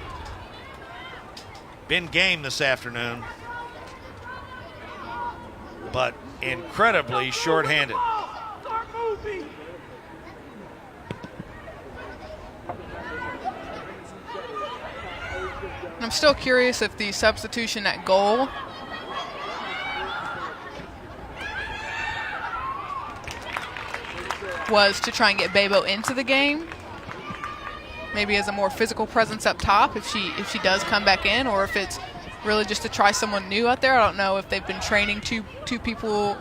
been game this afternoon, but incredibly shorthanded. Start moving. I'm still curious if the substitution at goal was to try and get Bebo into the game, maybe as a more physical presence up top if she does come back in, or if it's really just to try someone new out there. I don't know if they've been training two people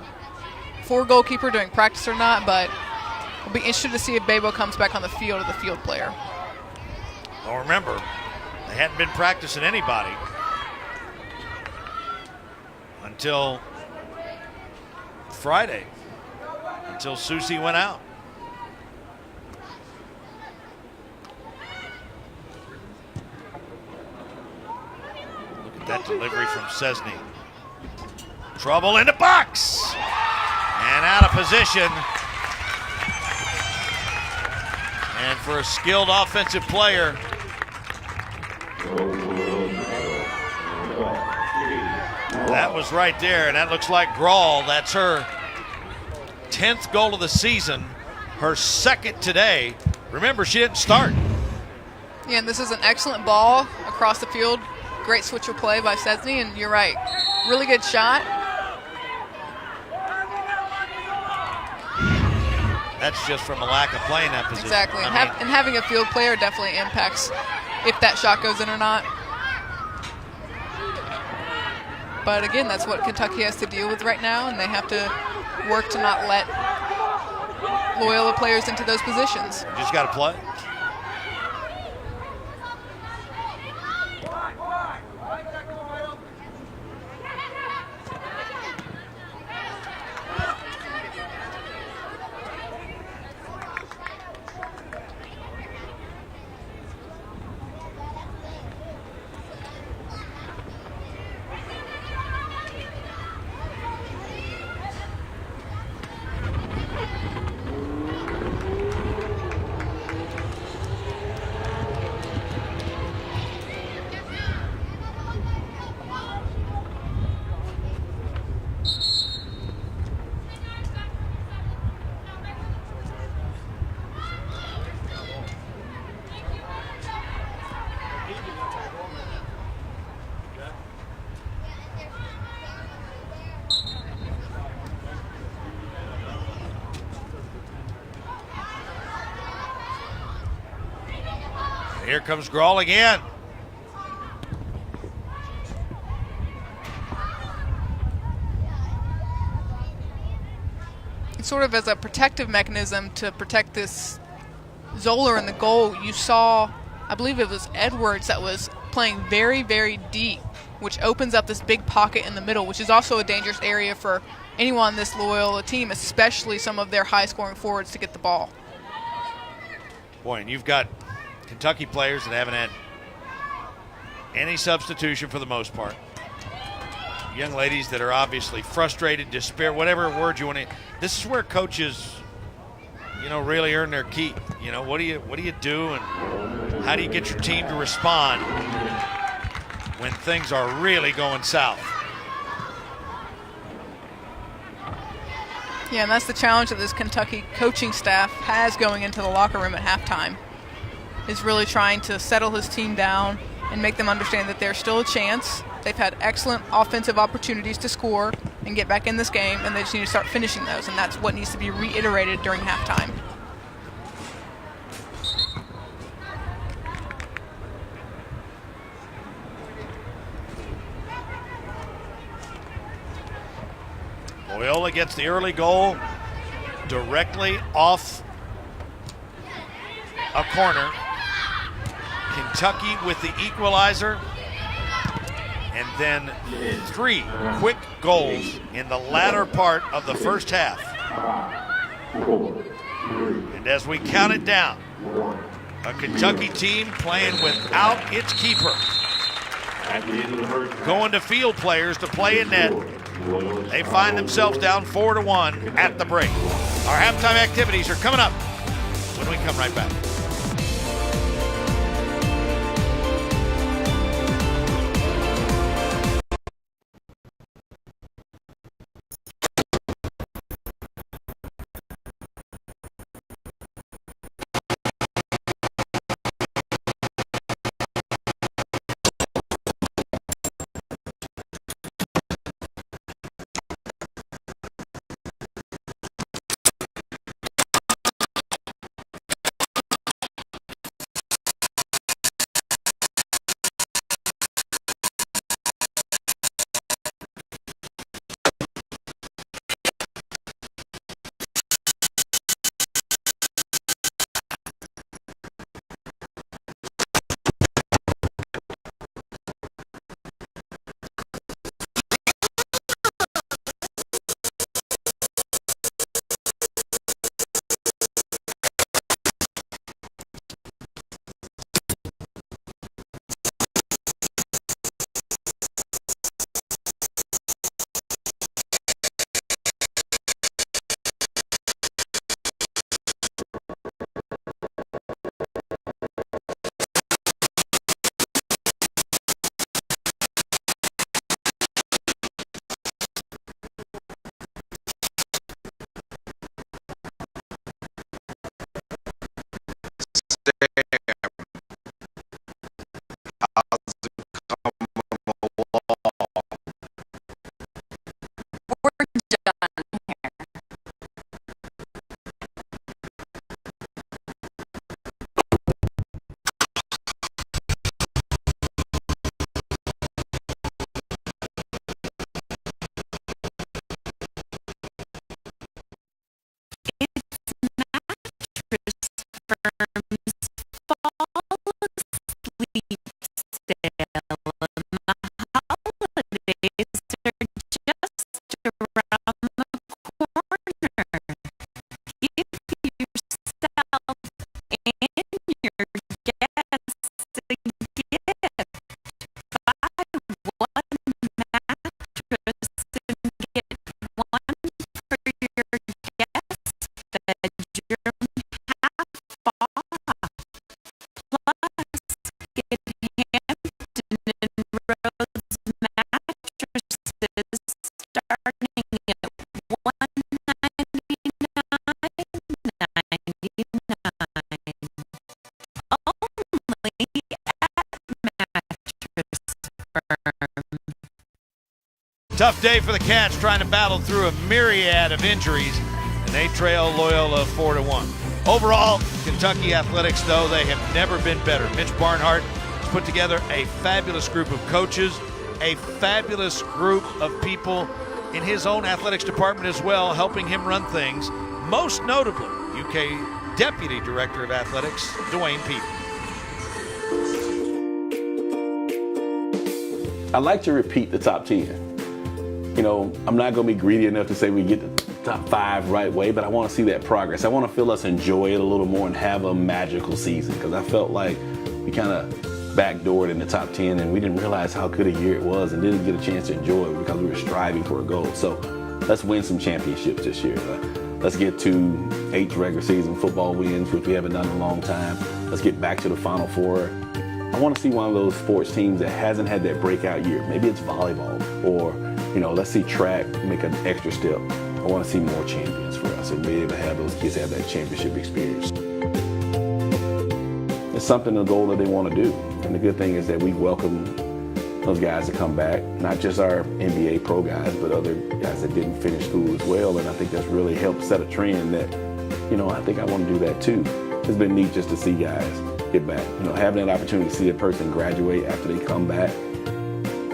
for goalkeeper during practice or not, but I'll be interested to see if Bebo comes back on the field as a field player. Well, remember, they hadn't been practicing anybody until Friday, until Susie went out. Look at that delivery from Szczesny. Trouble in the box and out of position. And for a skilled offensive player, that was right there, and that looks like Grawl. That's her 10th goal of the season, her second today. Remember, she didn't start. Yeah, and this is an excellent ball across the field. Great switch of play by Szczesny, and you're right. Really good shot. That's just from a lack of playing that position. Exactly, and having a field player definitely impacts if that shot goes in or not. But again, that's what Kentucky has to deal with right now, and they have to work to not let Loyola players into those positions. You just got to play. Here comes Grawl again. Sort of as a protective mechanism to protect this Zoller in the goal, you saw, I believe it was Edwards that was playing very, very deep, which opens up this big pocket in the middle, which is also a dangerous area for anyone on this Loyola team, especially some of their high-scoring forwards to get the ball. Boy, and you've got Kentucky players that haven't had any substitution for the most part. Young ladies that are obviously frustrated, despair, whatever word you want to. This is where coaches, really earn their keep. What do you do, and how do you get your team to respond when things are really going south? Yeah, and that's the challenge that this Kentucky coaching staff has going into the locker room at halftime, is really trying to settle his team down and make them understand that there's still a chance. They've had excellent offensive opportunities to score and get back in this game, and they just need to start finishing those, and that's what needs to be reiterated during halftime. Loyola gets the early goal directly off a corner. Kentucky with the equalizer. And then 3 quick goals in the latter part of the first half. And as we count it down, a Kentucky team playing without its keeper. Going to field players to play in net. They find themselves down 4-1 at the break. Our halftime activities are coming up when we come right back. Tough day for the Cats trying to battle through a myriad of injuries, and they trail Loyola 4-1. Overall, Kentucky athletics, though, they have never been better. Mitch Barnhart has put together a fabulous group of coaches, a fabulous group of people in his own athletics department as well, helping him run things. Most notably, UK Deputy Director of Athletics, Dwayne Peeble. I like to repeat the top 10. You know, I'm not going to be greedy enough to say we get the top 5 right way, but I want to see that progress. I want to feel us enjoy it a little more and have a magical season, because I felt like we kind of backdoored in the top 10 and we didn't realize how good a year it was and didn't get a chance to enjoy it because we were striving for a goal. So let's win some championships this year. Let's get to 8 regular season football wins, which we haven't done in a long time. Let's get back to the Final Four. I want to see one of those sports teams that hasn't had that breakout year. Maybe it's volleyball, or, you know, let's see track make an extra step. I want to see more champions for us and be able to have those kids have that championship experience. It's something, a goal that they want to do. And the good thing is that we welcome those guys to come back, not just our NBA pro guys, but other guys that didn't finish school as well. And I think that's really helped set a trend that, you know, I think I want to do that too. It's been neat just to see guys get back. You know, having that opportunity to see a person graduate after they come back,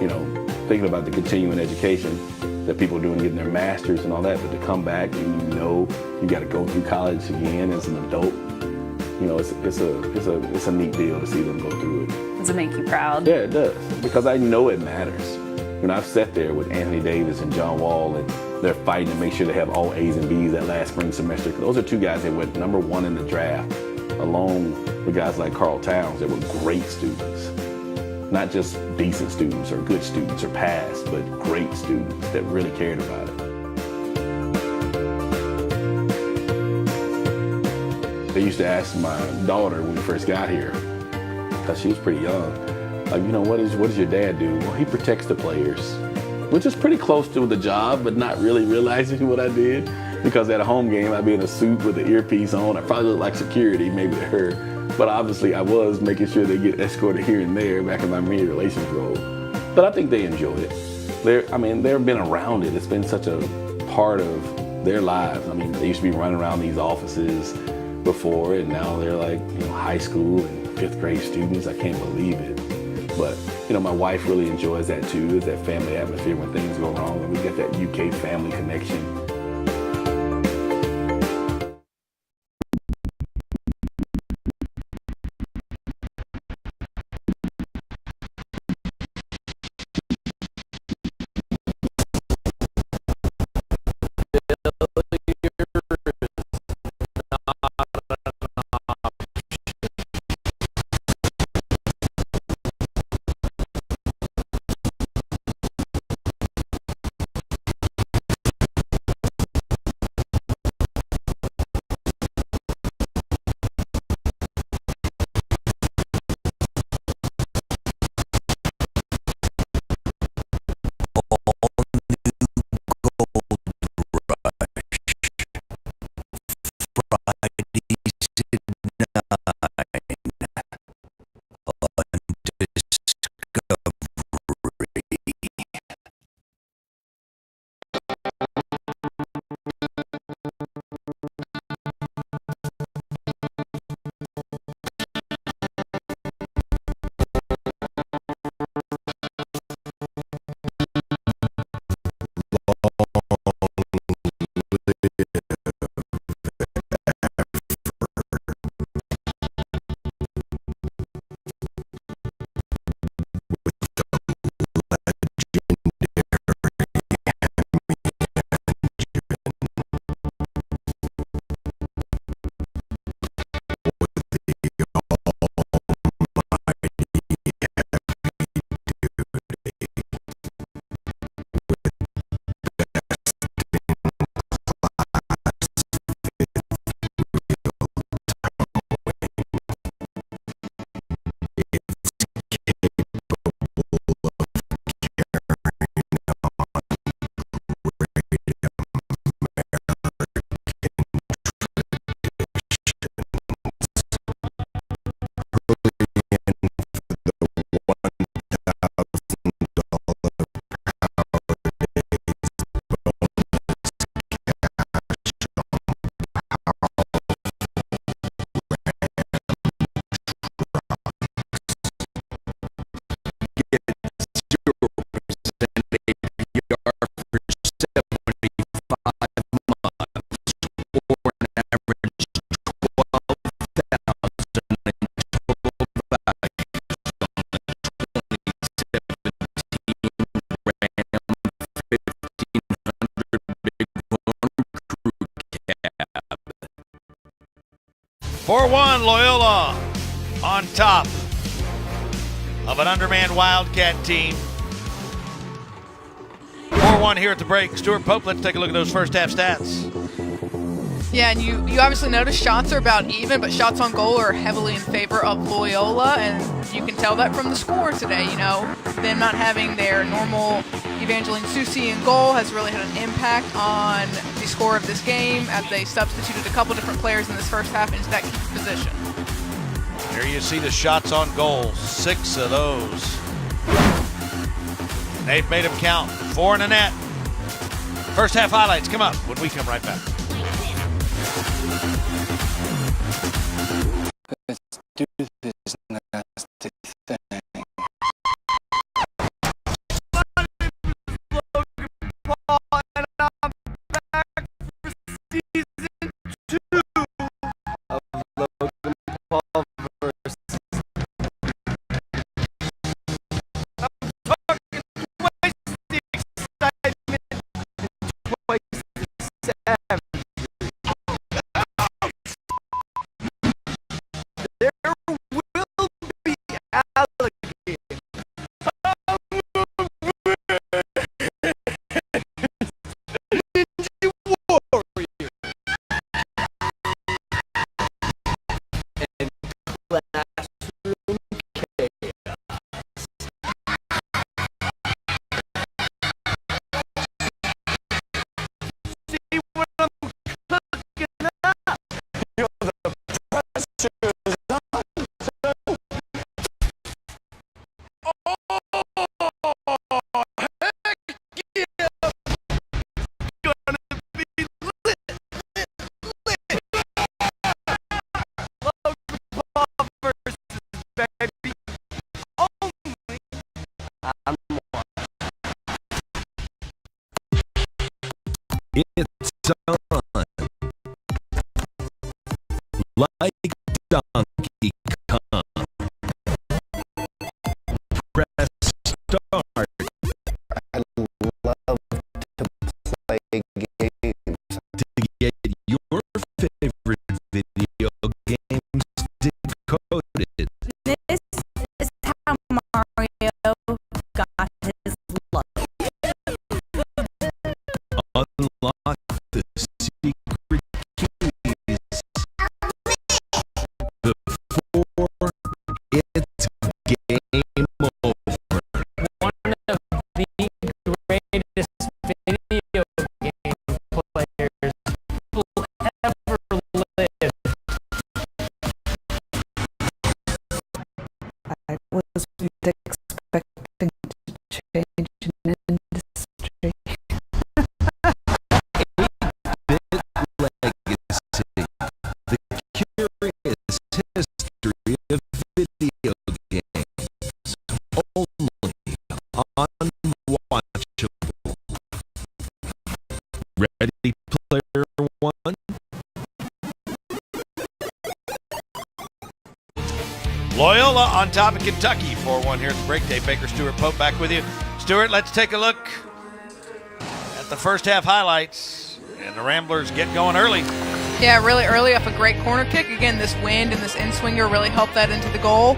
you know, thinking about the continuing education that people are doing, getting their masters and all that, but to come back and you know you got to go through college again as an adult, you know, it's a neat deal to see them go through it. Does it make you proud? Yeah, it does, because I know it matters. When I've sat there with Anthony Davis and John Wall, and they're fighting to make sure they have all A's and B's that last spring semester. Those are 2 guys that went #1 in the draft, along with guys like Carl Towns that were great students. Not just decent students or good students or passed, but great students that really cared about it. They used to ask my daughter when we first got here, because she was pretty young, like, you know, what does your dad do? Well, he protects the players, which is pretty close to the job, but not really realizing what I did, because at a home game, I'd be in a suit with an earpiece on. I probably looked like security, maybe to her, but obviously I was making sure they get escorted here and there back in my media relations role. But I think they enjoy it. They've been around it. It's been such a part of their lives. I mean, they used to be running around these offices before, and now they're like, you know, high school and 5th grade students. I can't believe it. But, you know, my wife really enjoys that too, is that family atmosphere when things go wrong, and we get that UK family connection. 4-1 Loyola on top of an undermanned Wildcat team. 4-1 here at the break. Stuart Pope, let's take a look at those first half stats. Yeah, and you obviously notice shots are about even, but shots on goal are heavily in favor of Loyola, and you can tell that from the score today. You know, them not having their normal Evangeline Susi in goal has really had an impact on the score of this game, as they substituted a couple different players in this first half into that key position. Here you see the shots on goal, 6 of those. They've made them count, 4 in the net. First half highlights come up when we come right back. Let's do this nasty thing. It's on. Like Donkey Kong. Press start. I love to play games. To get your favorite video games decoded. This is how Mario got his luck. Unlock the secret keys before it's game over. One of the greatest video game players will ever live. I wasn't expecting to change an industry. Legacy, the curious history of video games, only unwatchable. Ready, player one? Loyola on top of Kentucky, 4-1 here at the break. Dave Baker, Stuart Pope back with you. Stuart, let's take a look at the first half highlights. And the Ramblers get going early. Yeah, really early off a great corner kick. Again, this wind and this in-swinger really helped that into the goal.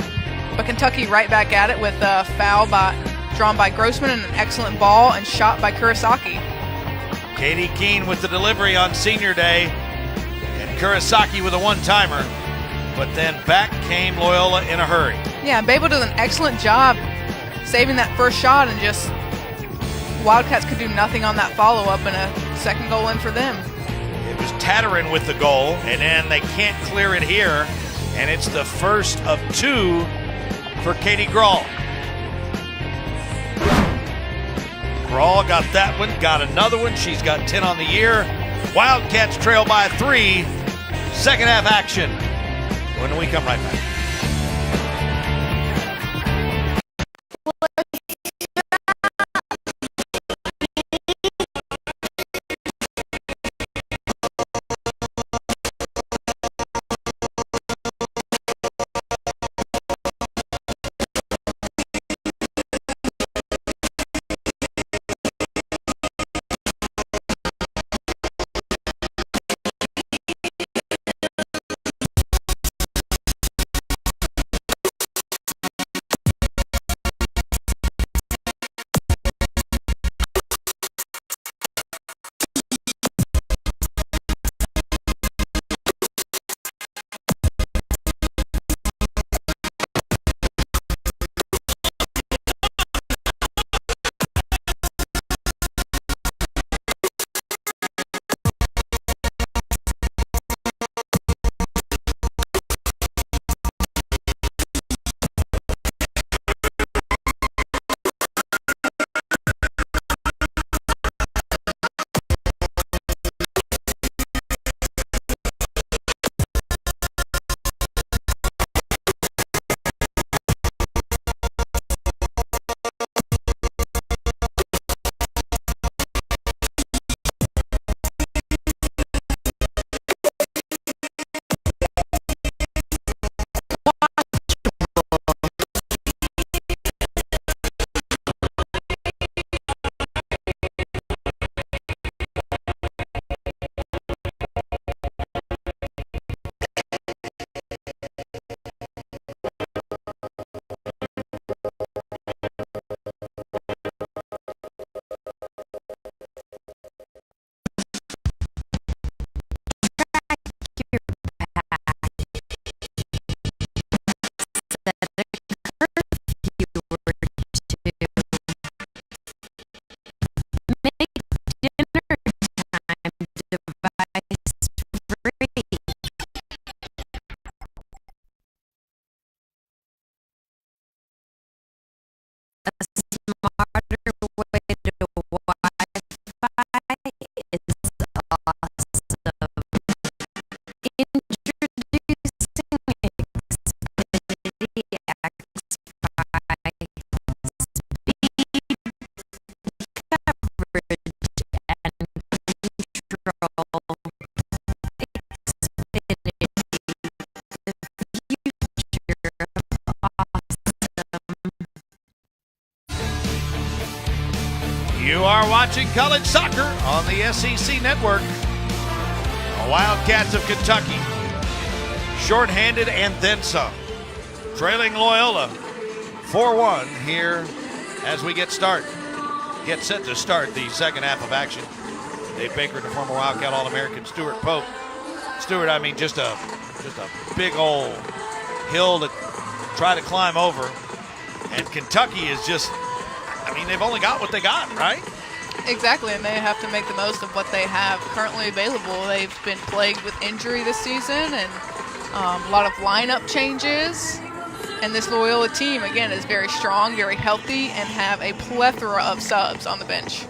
But Kentucky right back at it with a foul drawn by Grossman and an excellent ball and shot by Kurosaki. Katie Keene with the delivery on senior day. And Kurosaki with a one-timer. But then back came Loyola in a hurry. Yeah, Babel did an excellent job saving that first shot, and just Wildcats could do nothing on that follow-up, and a second goal in for them. It was Tatterin with the goal, and then they can't clear it here, and it's the first of 2 for Katie Grawl. Grawl got that one, got another one. She's got 10 on the year. Wildcats trail by 3. Second half action when we come right back. are watching college soccer on the SEC Network. The Wildcats of Kentucky, shorthanded and then some, trailing Loyola 4-1 here as we get set to start the second half of action. Dave Baker and the former Wildcat All-American Stuart Pope. Stuart, I mean, just a big old hill to try to climb over. And Kentucky is just, I mean, they've only got what they got, right? Exactly, and they have to make the most of what they have currently available. They've been plagued with injury this season and a lot of lineup changes. And this Loyola team, again, is very strong, very healthy, and have a plethora of subs on the bench.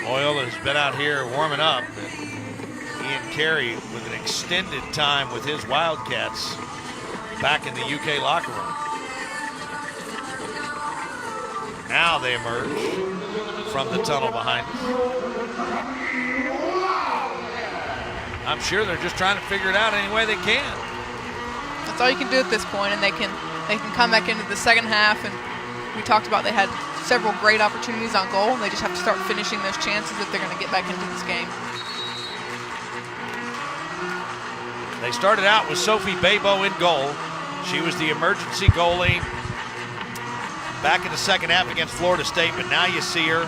Loyola's been out here warming up. And Ian Carey with an extended time with his Wildcats back in the UK locker room. Now they emerge from the tunnel behind us. I'm sure they're just trying to figure it out any way they can. That's all you can do at this point, and they can come back into the second half. And we talked about they had several great opportunities on goal, and they just have to start finishing those chances if they're going to get back into this game. They started out with Sophie Babo in goal. She was the emergency goalie back in the second half against Florida State, but now you see her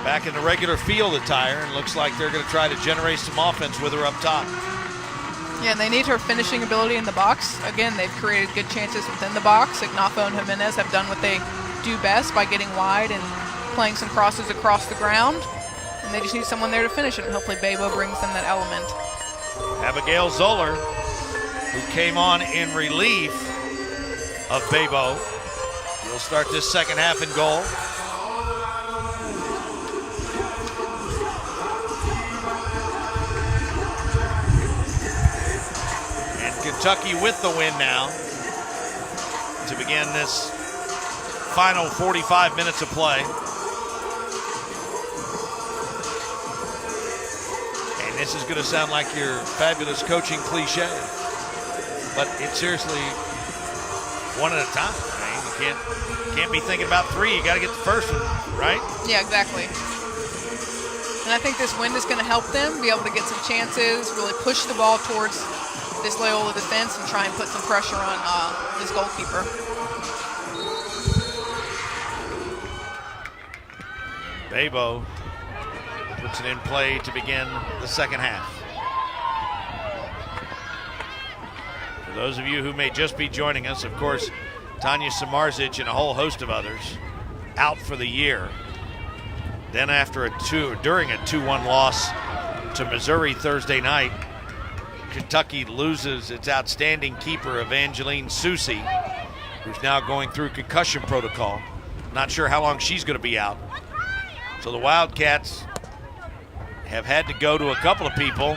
back in the regular field attire, and looks like they're going to try to generate some offense with her up top. Yeah, and they need her finishing ability in the box. Again, they've created good chances within the box. Ignafo and Jimenez have done what they do best by getting wide and playing some crosses across the ground, and they just need someone there to finish it, and hopefully Babo brings them that element. Abigail Zoller, who came on in relief of Babo, will start this second half in goal. And Kentucky with the win now to begin this final 45 minutes of play. And this is going to sound like your fabulous coaching cliche, but it's seriously one at a time. You can't be thinking about three. You got to get the first one, right? Yeah, exactly. And I think this win is going to help them be able to get some chances, really push the ball towards this Loyola defense and try and put some pressure on this goalkeeper. Babo puts it in play to begin the second half. For those of you who may just be joining us, of course, Tanya Samardzic and a whole host of others out for the year. Then during a 2-1 loss to Missouri Thursday night, Kentucky loses its outstanding keeper Evangeline Susi, who's now going through concussion protocol. Not sure how long she's going to be out. So the Wildcats have had to go to a couple of people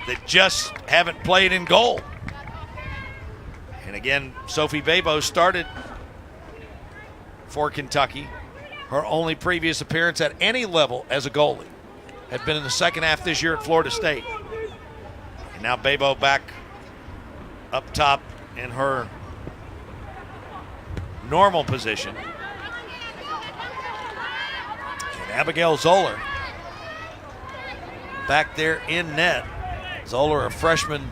that just haven't played in goal. And again, Sophie Babo started for Kentucky. Her only previous appearance at any level as a goalie had been in the second half this year at Florida State. And now Babo back up top in her normal position. And Abigail Zoller back there in net. Zoller, a freshman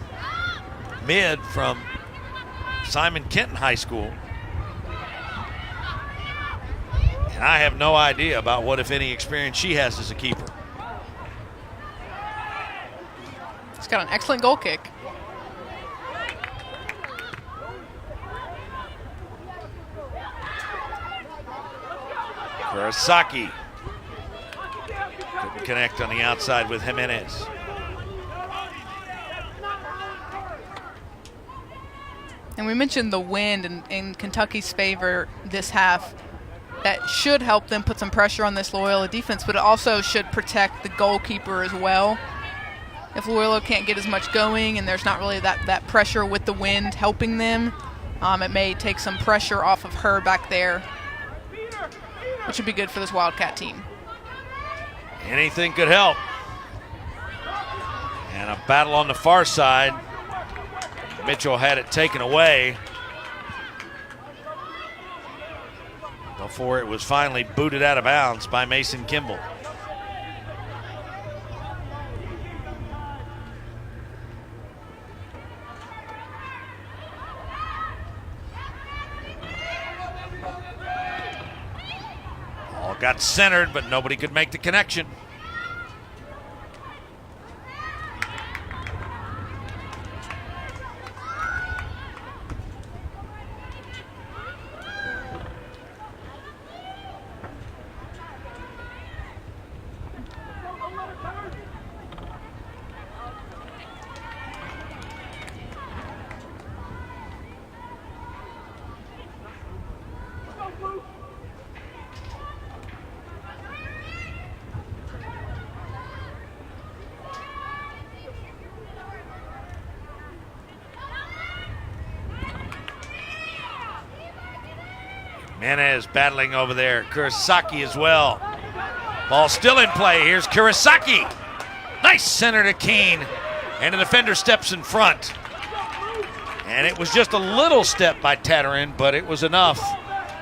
mid from Simon Kenton High School. And I have no idea about what, if any, experience she has as a keeper. She's got an excellent goal kick. Kurosaki couldn't connect on the outside with Jimenez. And we mentioned the wind in Kentucky's favor this half. That should help them put some pressure on this Loyola defense, but it also should protect the goalkeeper as well. If Loyola can't get as much going and there's not really that pressure with the wind helping them, it may take some pressure off of her back there, which would be good for this Wildcat team. Anything could help. And a battle on the far side. Mitchell had it taken away. The before it was finally booted out of bounds by Mason Kimball. All got centered, but nobody could make the connection. Jimenez battling over there. Kurosaki as well. Ball still in play. Here's Kurosaki. Nice center to Keene. And the defender steps in front. And it was just a little step by Tatterin, but it was enough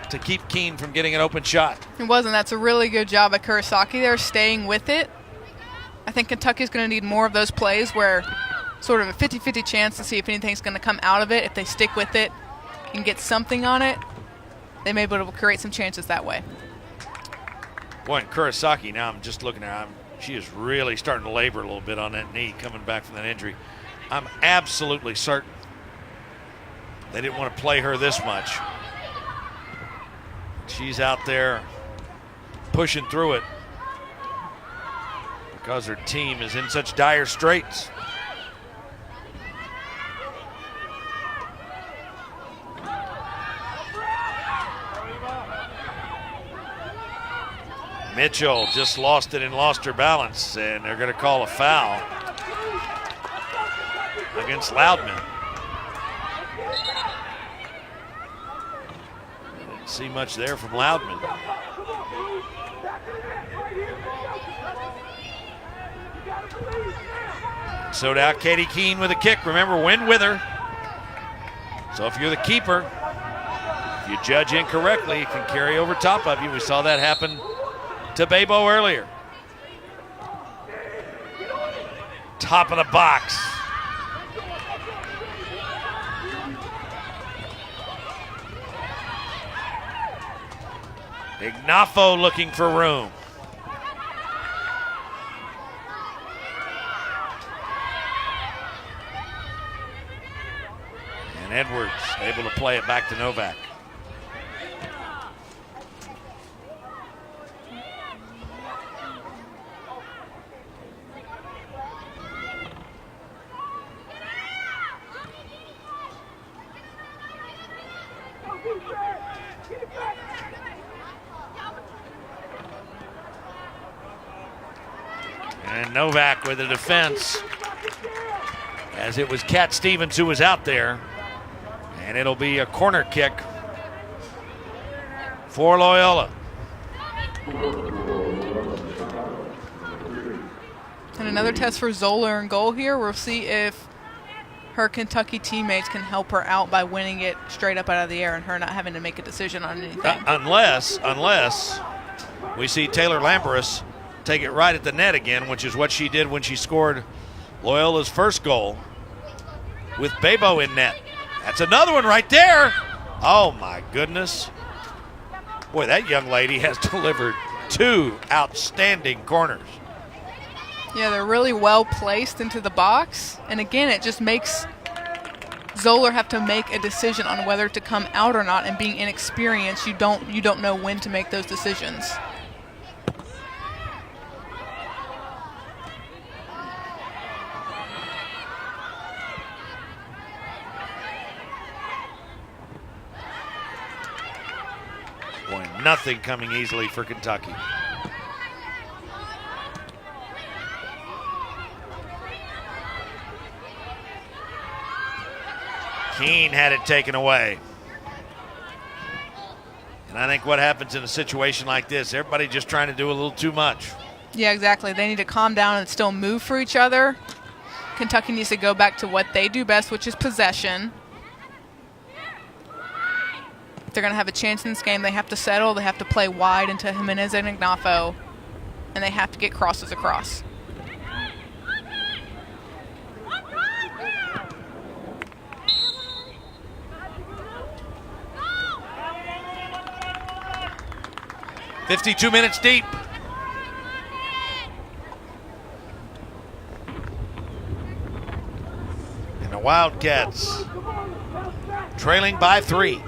to keep Keene from getting an open shot. It wasn't. That's a really good job by Kurosaki there, staying with it. I think Kentucky's going to need more of those plays where sort of a 50-50 chance to see if anything's going to come out of it. If they stick with it and get something on it, they may be able to create some chances that way. Boy, and Kurosaki, now I'm just looking at her. She is really starting to labor a little bit on that knee coming back from that injury. I'm absolutely certain they didn't want to play her this much. She's out there pushing through it because her team is in such dire straits. Mitchell just lost it and lost her balance, and they're going to call a foul against Loudman. Didn't see much there from Loudman. So now Katie Keene with a kick. Remember, win with her. So if you're the keeper, if you judge incorrectly, it can carry over top of you. We saw that happen to Babo earlier. Top of the box. Ignafo looking for room. And Edwards able to play it back to Novak. And Novak with the defense, as it was Cat Stevens who was out there. And it'll be a corner kick for Loyola. And another test for Zoller in goal here. We'll see if her Kentucky teammates can help her out by winning it straight up out of the air and her not having to make a decision on anything. Unless we see Taylor Lambrus take it right at the net again, which is what she did when she scored Loyola's first goal with Babo in net. That's another one right there. Oh, my goodness. Boy, that young lady has delivered two outstanding corners. Yeah, they're really well placed into the box. And again, it just makes Zoller have to make a decision on whether to come out or not. And being inexperienced, you don't know when to make those decisions. Boy, nothing coming easily for Kentucky. Keene had it taken away. And I think what happens in a situation like this, everybody just trying to do a little too much. Yeah, exactly. They need to calm down and still move for each other. Kentucky needs to go back to what they do best, which is possession. they're going to have a chance in this game, they have to settle. They have to play wide into Jimenez and Ignafo, and they have to get crosses across. "52 minutes deep. And the Wildcats trailing by 3.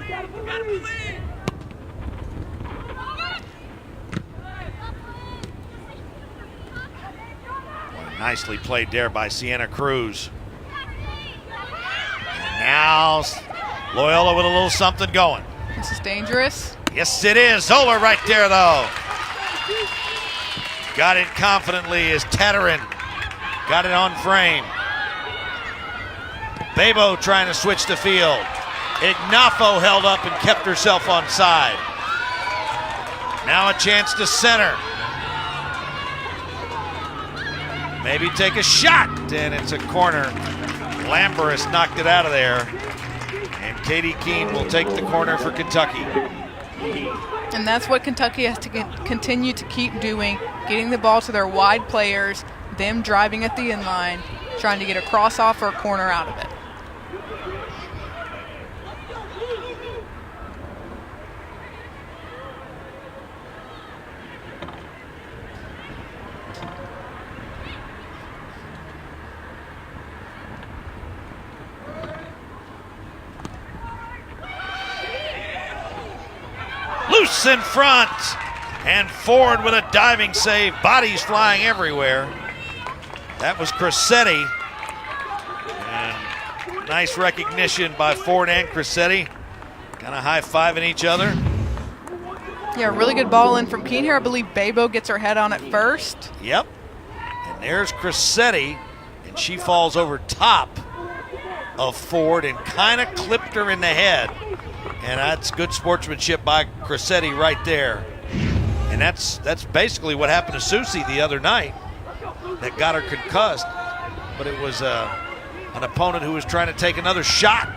Nicely played there by Sienna Cruz. And now Loyola with a little something going. This is dangerous. Yes, it is. Zoller right there, though. Got it confidently as Tatarin got it on frame. Bebo trying to switch the field. Ignafo held up and kept herself on side. Now a chance to center. Maybe take a shot, and it's a corner. Lamberis knocked it out of there. And Katie Keene will take the corner for Kentucky. And that's what Kentucky has to continue to keep doing, getting the ball to their wide players, them driving at the end line, trying to get a cross off or a corner out of it. Loose in front, and Ford with a diving save. Bodies flying everywhere. That was Crissetti. And nice recognition by Ford and Crissetti. Kind of high-fiving each other. Yeah, really good ball in from Keene here. I believe Bebo gets her head on it first. Yep. And there's Crissetti, and she falls over top of Ford and kind of clipped her in the head. And that's good sportsmanship by Crissetti right there. And that's basically what happened to Susie the other night that got her concussed. But it was an opponent who was trying to take another shot.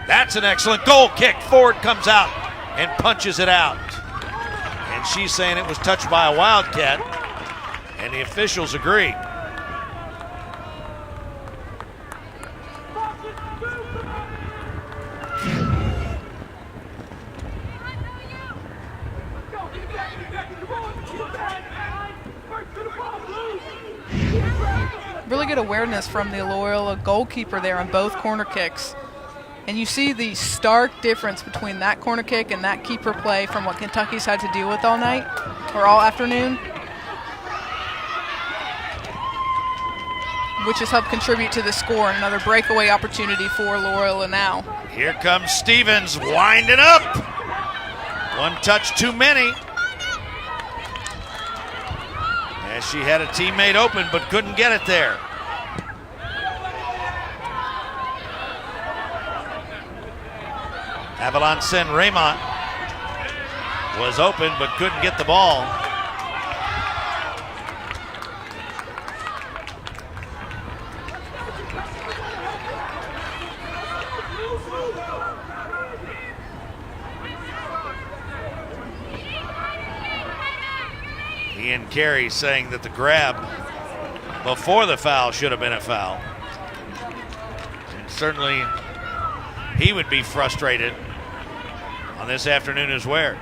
That's an excellent goal kick. Ford comes out and punches it out. And she's saying it was touched by a Wildcat, and the officials agree. Really good awareness from the Loyola goalkeeper there on both corner kicks. And you see the stark difference between that corner kick and that keeper play from what Kentucky's had to deal with all night, or all afternoon, which has helped contribute to the score and another breakaway opportunity for Loyola now. Here comes Stevens winding up. One touch too many. As she had a teammate open but couldn't get it there. Avalon Sen Raymond was open but couldn't get the ball. Ian Carey saying that the grab before the foul should have been a foul. And certainly he would be frustrated on this afternoon as well.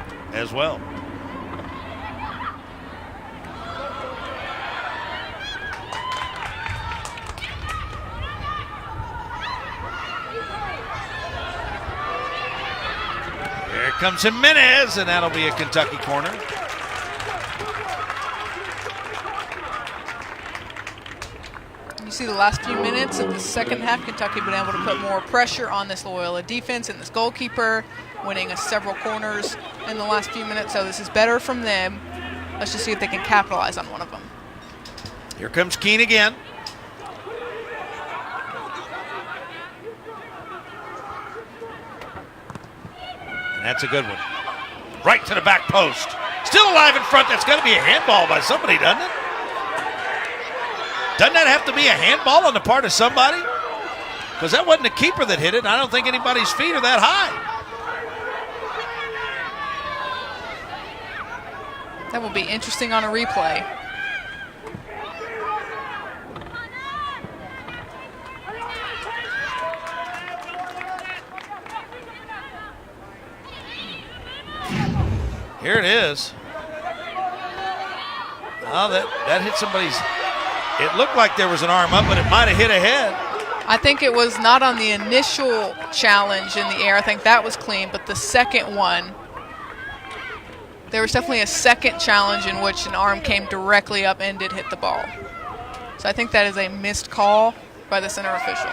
Here comes Jimenez, and that'll be a Kentucky corner. You see the last few minutes of the second half, Kentucky been able to put more pressure on this Loyola defense and this goalkeeper, winning several corners in the last few minutes, so this is better from them. Let's just see if they can capitalize on one of them. Here comes Keene again. And that's a good one. Right to the back post. Still alive in front. That's got to be a handball by somebody, doesn't it? Doesn't that have to be a handball on the part of somebody? Because that wasn't the keeper that hit it. I don't think anybody's feet are that high. That will be interesting on a replay. Here it is. Oh, that hit somebody's. It looked like there was an arm up, but it might have hit a head. I think it was not on the initial challenge in the air. I think that was clean, but the second one, there was definitely a second challenge in which an arm came directly up and did hit the ball. So I think that is a missed call by the center official.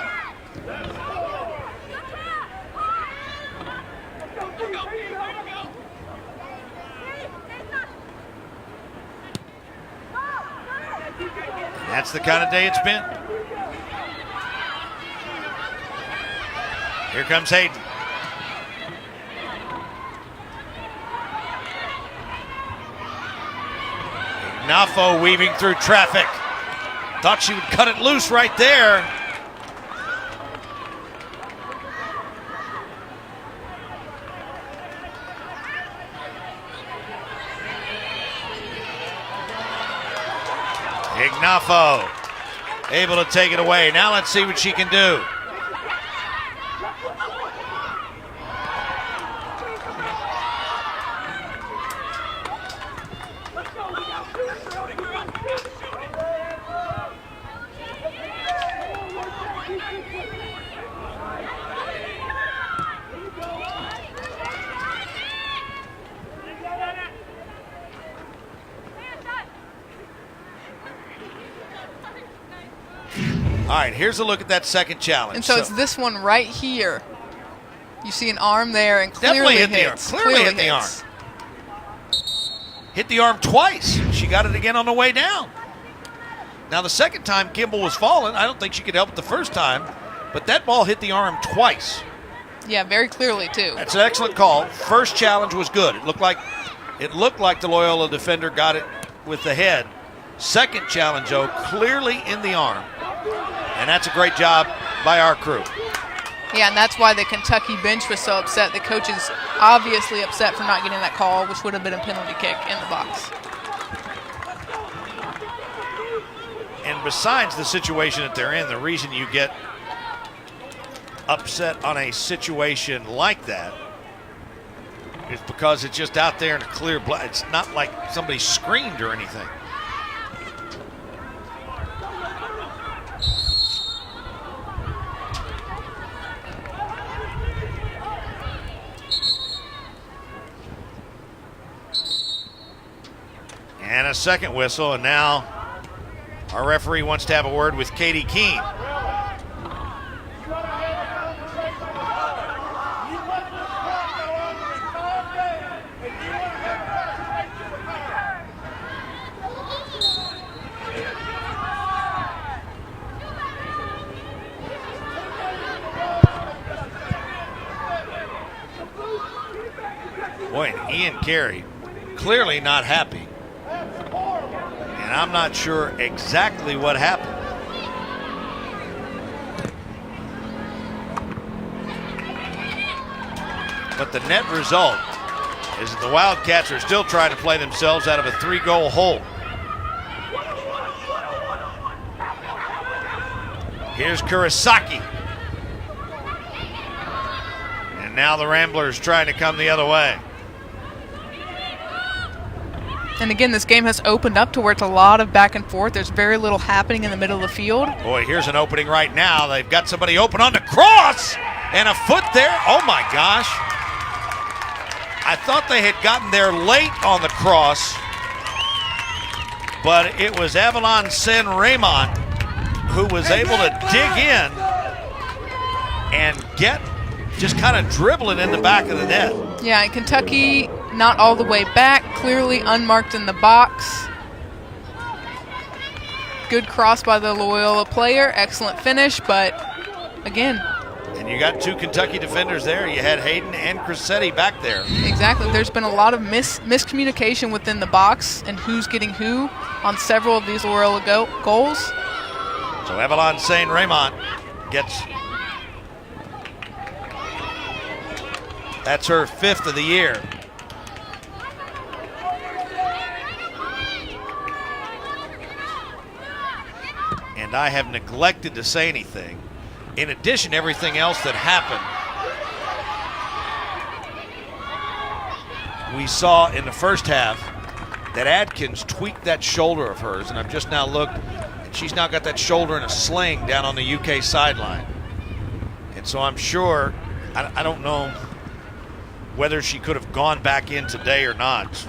That's the kind of day it's been. Here comes Hayden. Nafo weaving through traffic. Thought she would cut it loose right there. Ignafo able to take it away. Now let's see what she can do. All right, here's a look at that second challenge. And so it's this one right here. You see an arm there and definitely clearly hit hits. the arm. Clearly hit the arm. Hit the arm twice. She got it again on the way down. Now the second time Kimball was falling, I don't think she could help it the first time, but that ball hit the arm twice. Yeah, very clearly too. That's an excellent call. First challenge was good. It looked like the Loyola defender got it with the head. Second challenge, though, clearly in the arm. And that's a great job by our crew. Yeah, and that's why the Kentucky bench was so upset. The coach is obviously upset for not getting that call, which would have been a penalty kick in the box. And besides the situation that they're in, the reason you get upset on a situation like that is because it's just out there in a clear blood. It's not like somebody screamed or anything. And a second whistle, and now our referee wants to have a word with Katie Keene. Boy, and Ian Carey clearly not happy. And I'm not sure exactly what happened. But the net result is that the Wildcats are still trying to play themselves out of a 3-goal hole. Here's Kurosaki. And now the Ramblers trying to come the other way. And again, this game has opened up to where it's a lot of back and forth. There's very little happening in the middle of the field. Boy, here's an opening right now. They've got somebody open on the cross and a foot there. Oh my gosh. I thought they had gotten there late on the cross, but it was Evelyn San Raymond who was able to dig in and get, just kind of dribble it in the back of the net. Yeah, and Kentucky not all the way back, clearly unmarked in the box. Good cross by the Loyola player, excellent finish, but again. And you got two Kentucky defenders there. You had Hayden and Crissetti back there. Exactly. There's been a lot of miscommunication within the box and who's getting who on several of these Loyola goals. So Evelyn San Raymond gets, that's her 5th of the year. And I have neglected to say anything. In addition to everything else that happened, we saw in the first half that Adkins tweaked that shoulder of hers, and I've just now looked, and she's now got that shoulder in a sling down on the UK sideline. And so I'm sure, I don't know whether she could have gone back in today or not.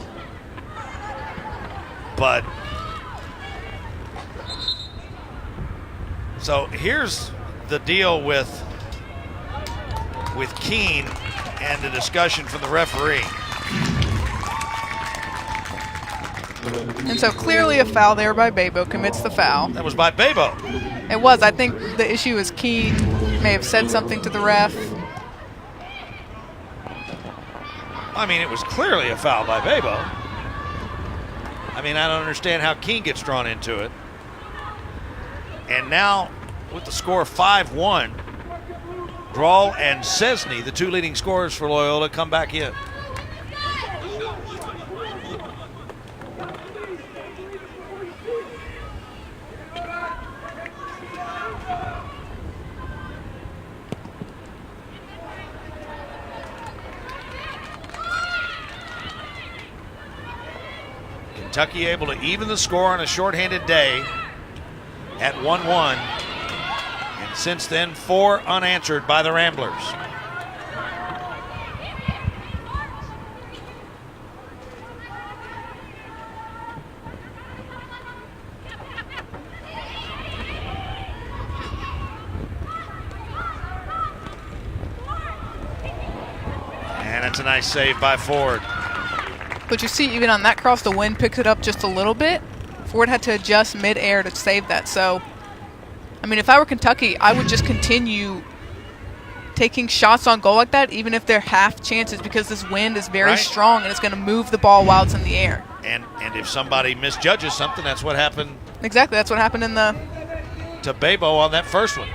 But so here's the deal with Keene and the discussion from the referee. And so clearly a foul there by Babo, commits the foul. That was by Babo. It was. I think the issue is Keene may have said something to the ref. I mean, it was clearly a foul by Babo. I mean, I don't understand how Keene gets drawn into it. And now, with the score 5-1, Grawl and Cesny, the two leading scorers for Loyola, come back in. Kentucky able to even the score on a shorthanded day at 1-1. And since then, 4 unanswered by the Ramblers. And it's a nice save by Ford. But you see, even on that cross, the wind picks it up just a little bit. Ford had to adjust mid-air to save that. So, I mean, if I were Kentucky, I would just continue taking shots on goal like that, even if they're half chances, because this wind is very strong and it's going to move the ball while it's in the air. And if somebody misjudges something, that's what happened. Exactly, that's what happened in the... to Babo on that first one.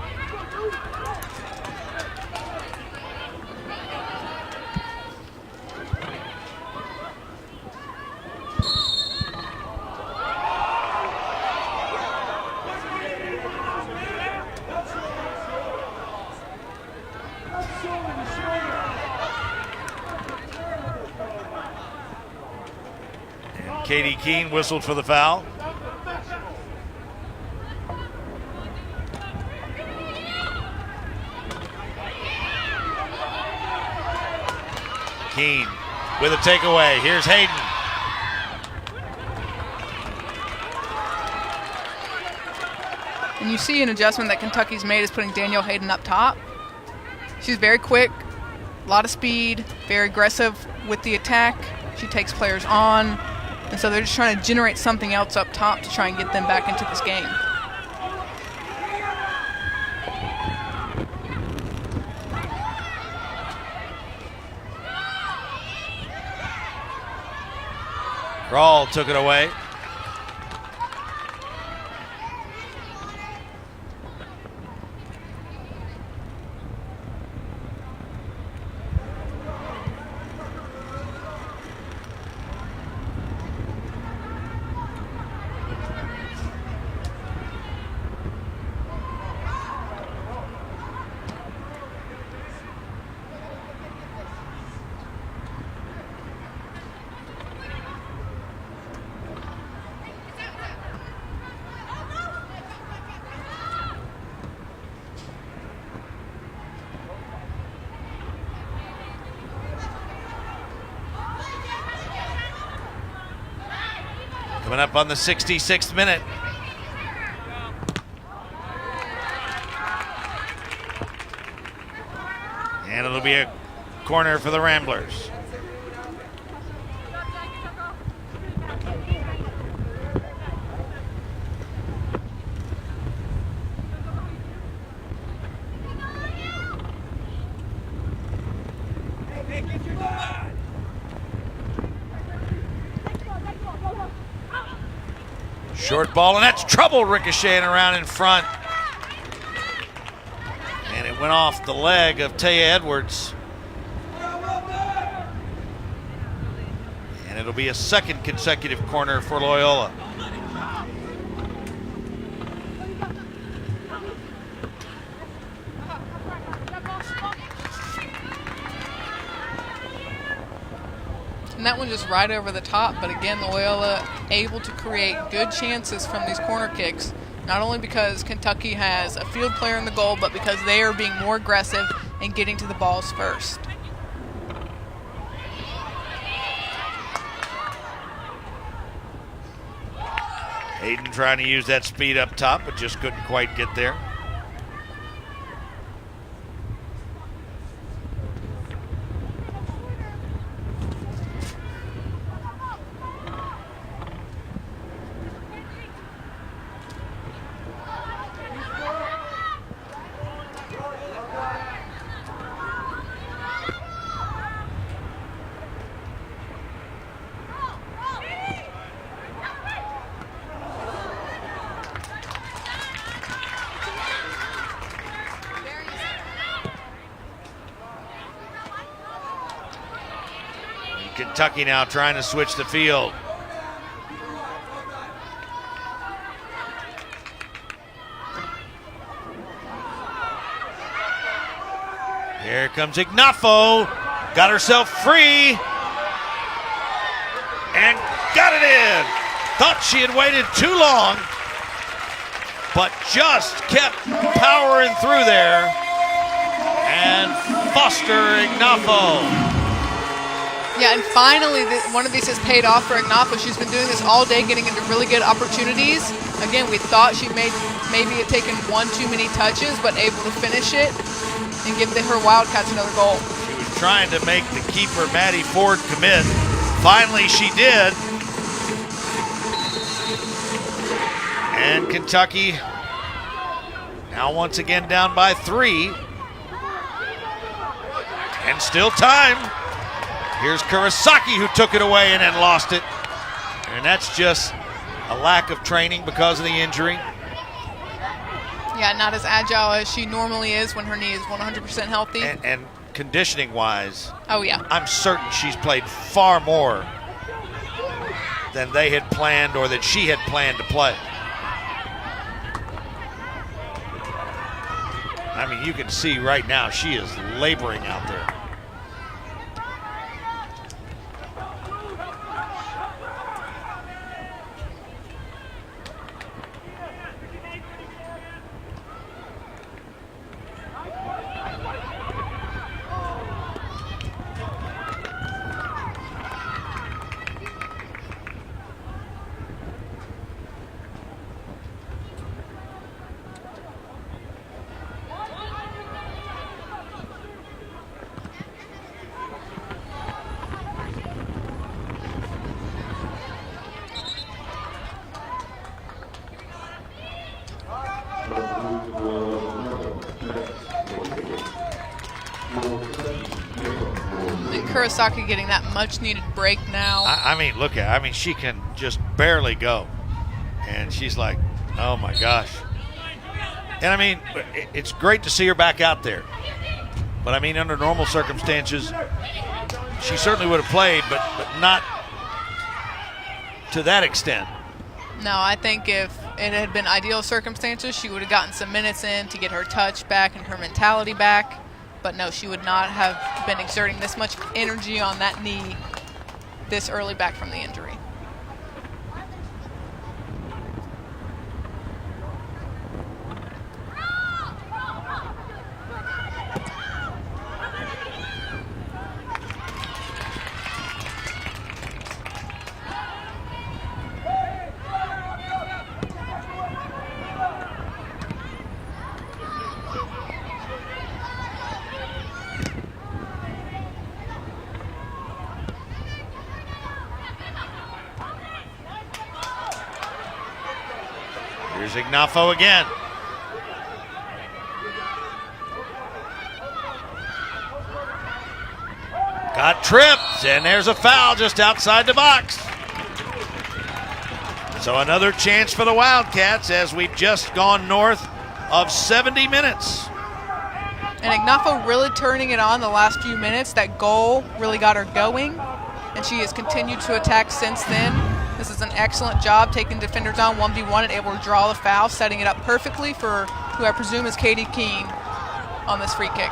Katie Keene whistled for the foul. Keene with a takeaway. Here's Hayden. And you see an adjustment that Kentucky's made is putting Danielle Hayden up top. She's very quick, a lot of speed, very aggressive with the attack. She takes players on. And so they're just trying to generate something else up top to try and get them back into this game. Grawl took it away. Coming up on the 66th minute. And it'll be a corner for the Ramblers. Short ball, and that's trouble ricocheting around in front. And it went off the leg of Taya Edwards. And it'll be a second consecutive corner for Loyola. And that one just right over the top. But again, Loyola able to create good chances from these corner kicks. Not only because Kentucky has a field player in the goal, but because they are being more aggressive and getting to the balls first. Hayden trying to use that speed up top, but just couldn't quite get there. Kentucky now trying to switch the field. Here comes Ignafo. Got herself free. And got it in. Thought she had waited too long, but just kept powering through there. And Foster Ignafo. Yeah, and finally, one of these has paid off for Ignafo. She's been doing this all day, getting into really good opportunities. Again, we thought she maybe had taken one too many touches, but able to finish it and give her Wildcats another goal. She was trying to make the keeper, Maddie Ford, commit. Finally, she did. And Kentucky now once again down by 3. And still time. Here's Kurosaki, who took it away and then lost it. And that's just a lack of training because of the injury. Yeah, not as agile as she normally is when her knee is 100% healthy. And conditioning-wise, oh yeah, I'm certain she's played far more than they had planned or that she had planned to play. I mean, you can see right now she is laboring out there. Kurosaki getting that much needed break now. I mean, look at her. I mean, she can just barely go. And she's like, oh my gosh. And I mean, it's great to see her back out there. But I mean, under normal circumstances, she certainly would have played, but not to that extent. No, I think if it had been ideal circumstances, she would have gotten some minutes in to get her touch back and her mentality back. But no, she would not have been exerting this much energy on that knee this early back from the injury. Here's Ignafo again. Got tripped, and there's a foul just outside the box. So another chance for the Wildcats as we've just gone north of 70 minutes. And Ignafo really turning it on the last few minutes. That goal really got her going, and she has continued to attack since then. This is an excellent job taking defenders on 1v1 and able to draw the foul, setting it up perfectly for who I presume is Katie Keene on this free kick.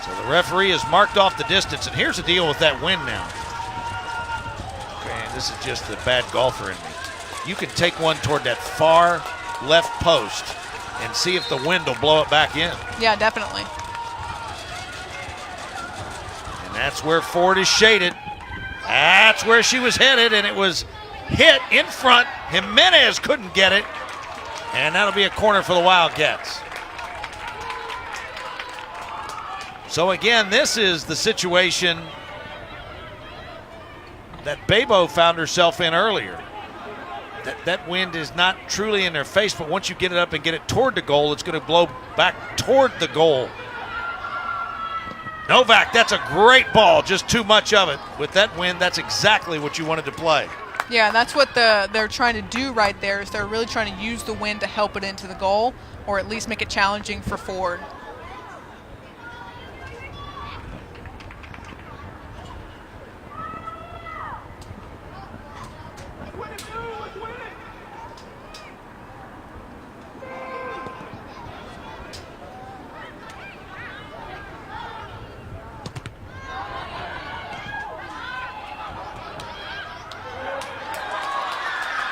So Referee has marked off the distance, and here's the deal with that wind now. Man, this is just the bad golfer in me. You can take one toward that far left post and see if the wind will blow it back in. Yeah, definitely. And that's where Ford is shaded. That's where she was headed, and it was hit in front. Jimenez couldn't get it, and that'll be a corner for the Wildcats. So again, this is the situation that Bebo found herself in earlier. That wind is not truly in their face, but once you get it up and get it toward the goal, it's going to blow back toward the goal. Novak, that's a great ball, just too much of it. With that wind, that's exactly what you wanted to play. Yeah, that's what they're trying to do right there, is they're really trying to use the wind to help it into the goal, or at least make it challenging for Ford.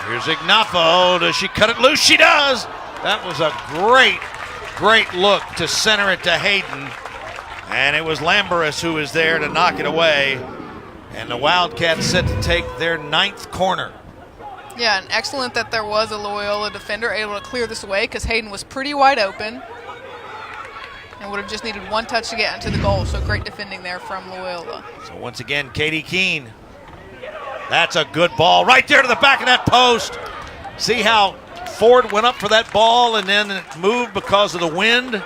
Here's Ignafo. Does she cut it loose? She does. That was a great look to center it to Hayden. And it was Lamberis who was there to knock it away. And the Wildcats set to take their 9th corner. Yeah, and excellent that there was a Loyola defender able to clear this away, because Hayden was pretty wide open and would have just needed one touch to get into the goal. So great defending there from Loyola. So once again, Katie Keene. That's a good ball right there to the back of that post. See how Ford went up for that ball and then it moved because of the wind.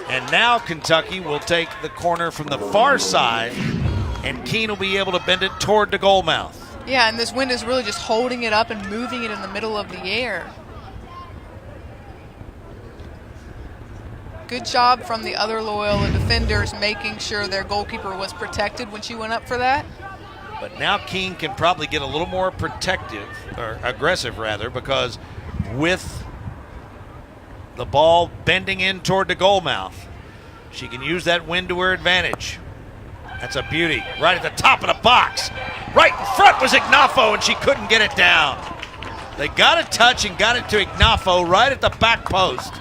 And now Kentucky will take the corner from the far side, and Keene will be able to bend it toward the goal mouth. Yeah, and this wind is really just holding it up and moving it in the middle of the air. Good job from the other Loyola defenders making sure their goalkeeper was protected when she went up for that. But now Keene can probably get a little more protective, or aggressive rather, because with the ball bending in toward the goal mouth, she can use that wind to her advantage. That's a beauty. Right at the top of the box. Right in front was Ignafo, and she couldn't get it down. They got a touch and got it to Ignafo right at the back post,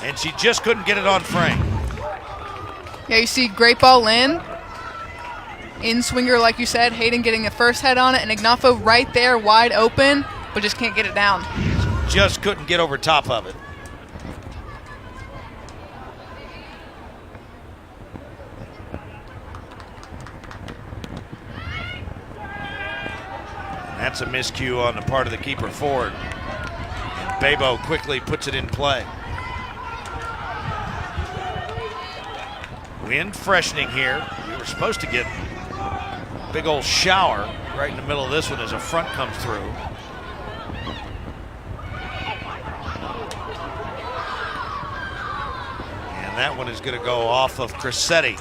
and she just couldn't get it on frame. Yeah, you see great ball in swinger, like you said, Hayden getting the first head on it, and Ignafo right there wide open, but just can't get it down. Just couldn't get over top of it. That's a miscue on the part of the keeper Ford. And Bebo quickly puts it in play. Wind freshening here. We were supposed to get a big old shower right in the middle of this one as a front comes through. And that one is going to go off of Crissetti.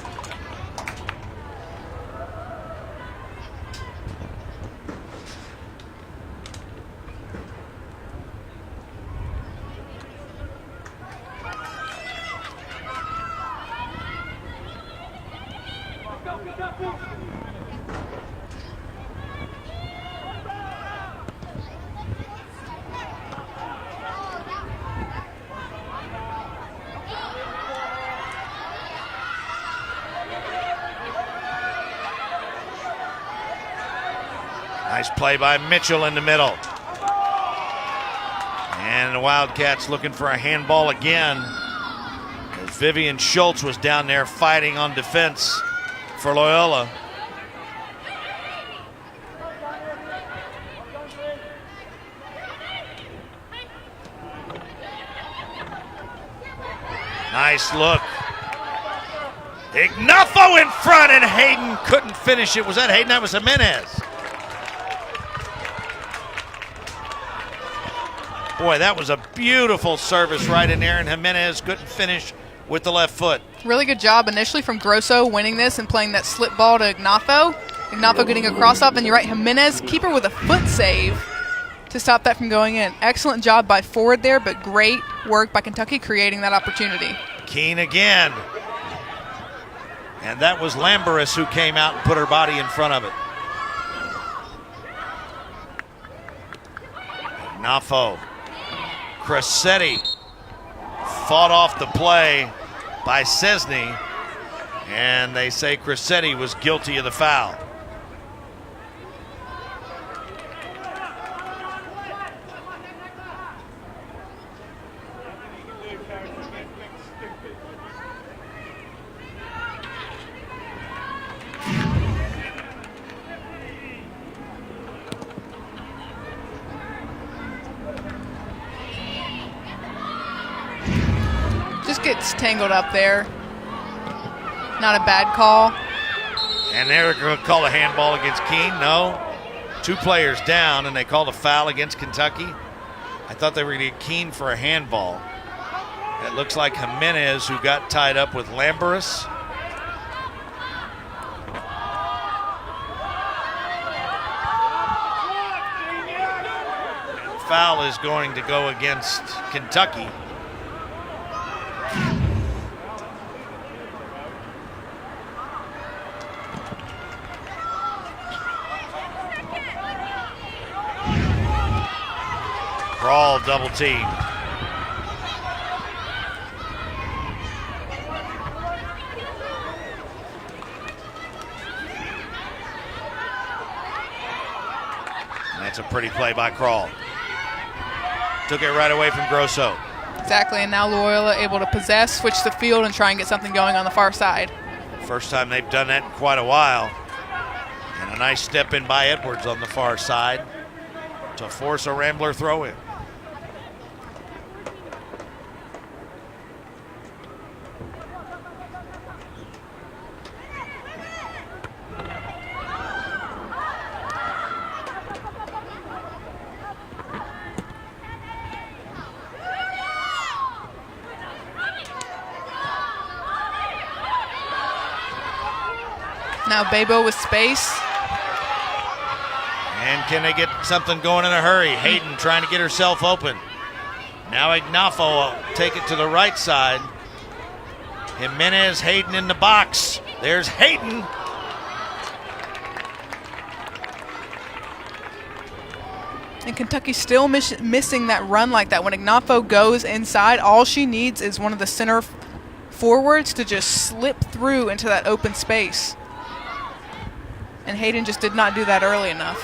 Nice play by Mitchell in the middle. And the Wildcats looking for a handball again, as Vivian Schultz was down there fighting on defense for Loyola. Nice look. Ignafo in front, and Hayden couldn't finish it. Was that Hayden? That was Jimenez. Boy, that was a beautiful service right in there, and Jimenez couldn't finish with the left foot. Really good job initially from Grosso winning this and playing that slip ball to Ignafo. Ignafo getting a cross up, and you're right, Jimenez, keeper with a foot save to stop that from going in. Excellent job by Ford there, but great work by Kentucky creating that opportunity. Keene again. And that was Lamberis who came out and put her body in front of it. Nafo. Cressetti fought off the play by Szczesny, and they say Cressetti was guilty of the foul. Just gets tangled up there. Not a bad call. And they're going to call a handball against Keene. No. 2 players down, and they called a foul against Kentucky. I thought they were going to get Keene for a handball. It looks like Jimenez, who got tied up with Lamberis. Foul is going to go against Kentucky. Brawl double teamed. That's a pretty play by Crawl. Took it right away from Grosso. Exactly, and now Loyola able to possess, switch the field, and try and get something going on the far side. First time they've done that in quite a while. And a nice step in by Edwards on the far side to force a Rambler throw in. Now Babo with space. And can they get something going in a hurry? Hayden trying to get herself open. Now Ignafo will take it to the right side. Jimenez, Hayden in the box. There's Hayden. And Kentucky's still missing that run like that. When Ignafo goes inside, all she needs is one of the center forwards to just slip through into that open space. And Hayden just did not do that early enough.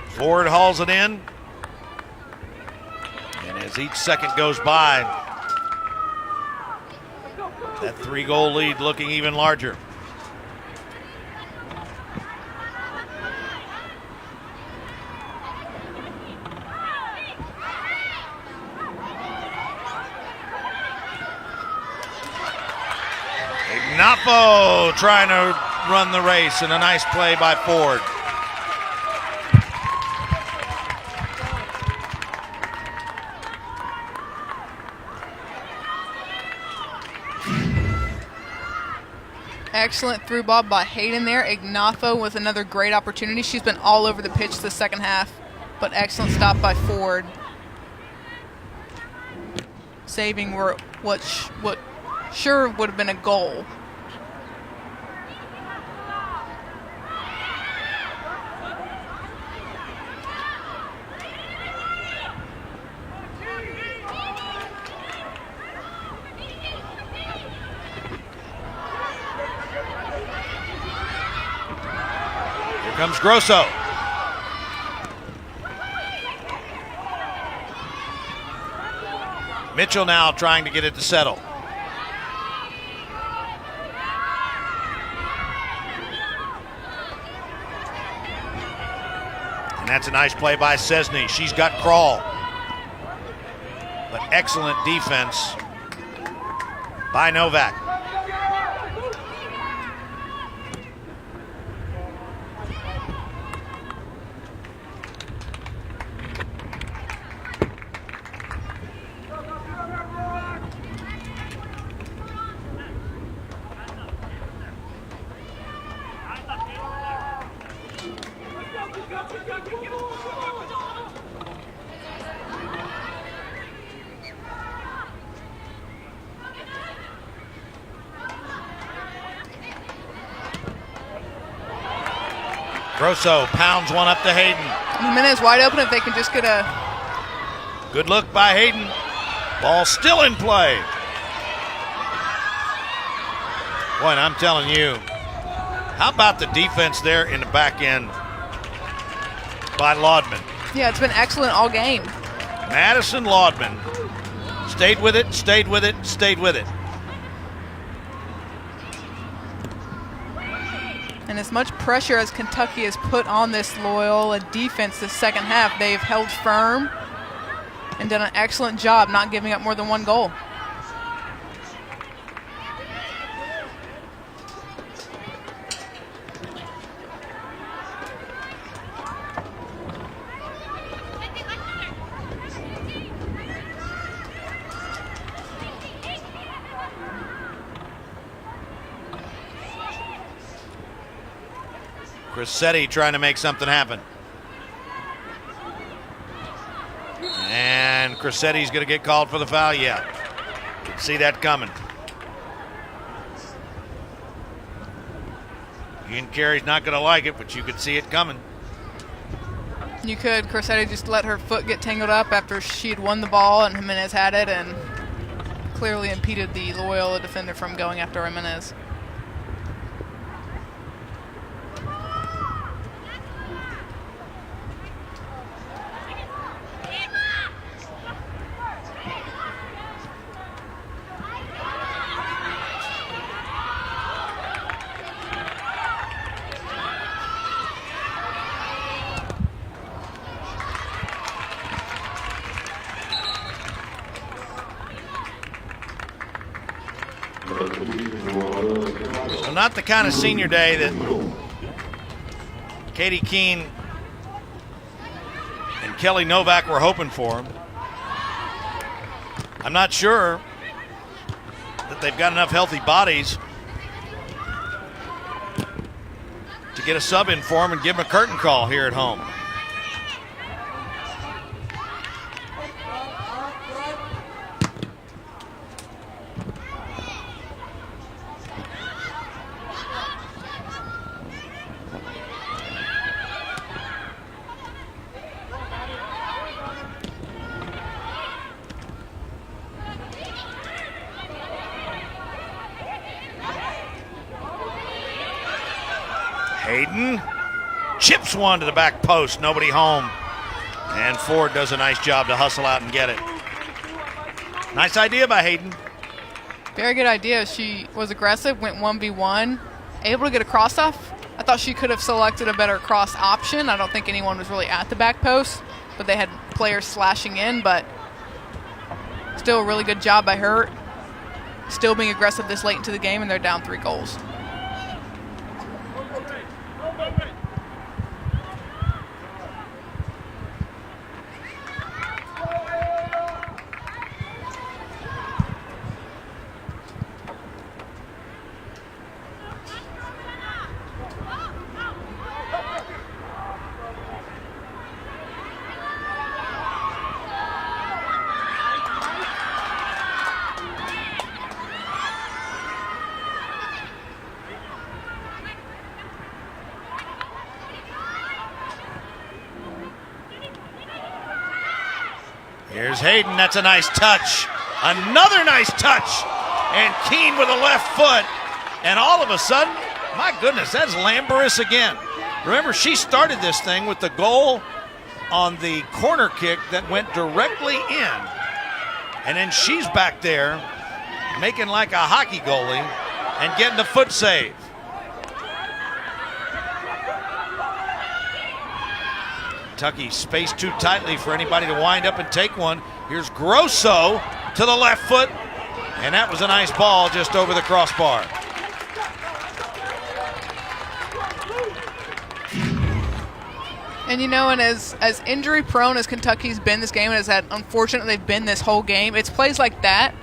Ford hauls it in. And as each second goes by, that 3-goal lead looking even larger. Ignapo trying to run the race, and a nice play by Ford. Excellent through ball by Hayden there. Ignafo with another great opportunity. She's been all over the pitch the second half, but excellent stop by Ford. Saving what sure would have been a goal. Here comes Grosso. Mitchell now trying to get it to settle. And that's a nice play by Szczesny. She's got Crawl. But excellent defense by Novak. Grosso pounds one up to Hayden. Jimenez wide open if they can just get a... Good look by Hayden. Ball still in play. Boy, and I'm telling you, how about the defense there in the back end by Laudman? Yeah, it's been excellent all game. Madison Laudman stayed with it, stayed with it, stayed with it. And as much pressure as Kentucky has put on this Loyola defense this second half, they've held firm and done an excellent job not giving up more than one goal. Crissetti trying to make something happen. And Crissetti's going to get called for the foul. Yeah, can see that coming. Ian Carey's not going to like it, but you could see it coming. You could. Crissetti just let her foot get tangled up after she'd won the ball and Jimenez had it and clearly impeded the Loyola defender from going after Jimenez. So not the kind of senior day that Katie Keene and Kelly Novak were hoping for. I'm not sure that they've got enough healthy bodies to get a sub in for them and give them a curtain call here at home. Hayden chips one to the back post, nobody home. And Ford does a nice job to hustle out and get it. Nice idea by Hayden. Very good idea. She was aggressive, went 1v1, able to get a cross off. I thought she could have selected a better cross option. I don't think anyone was really at the back post, but they had players slashing in, but still a really good job by her. Still being aggressive this late into the game, and they're down 3 goals. Here's Hayden, that's a nice touch. Another nice touch. And Keene with a left foot. And all of a sudden, my goodness, that's Lamberis again. Remember, she started this thing with the goal on the corner kick that went directly in. And then she's back there making like a hockey goalie and getting a foot save. Kentucky spaced too tightly for anybody to wind up and take one. Here's Grosso to the left foot, and that was a nice ball just over the crossbar. And you know, and as injury prone as Kentucky's been this game, and as that unfortunately they've been this whole game, it's plays like that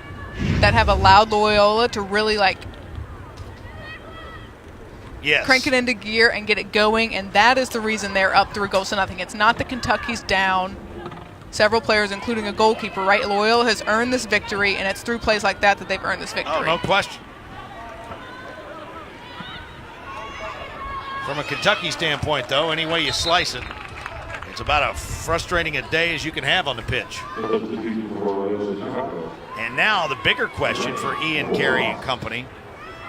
that have allowed Loyola to really crank it into gear and get it going, and that is the reason they're up 3 goals to nothing. It's not that Kentucky's down several players, including a goalkeeper, right? Loyola has earned this victory, and it's through plays like that that they've earned this victory. Oh, no question. From a Kentucky standpoint, though, any way you slice it, it's about as frustrating a day as you can have on the pitch. And now the bigger question for Ian Carey and company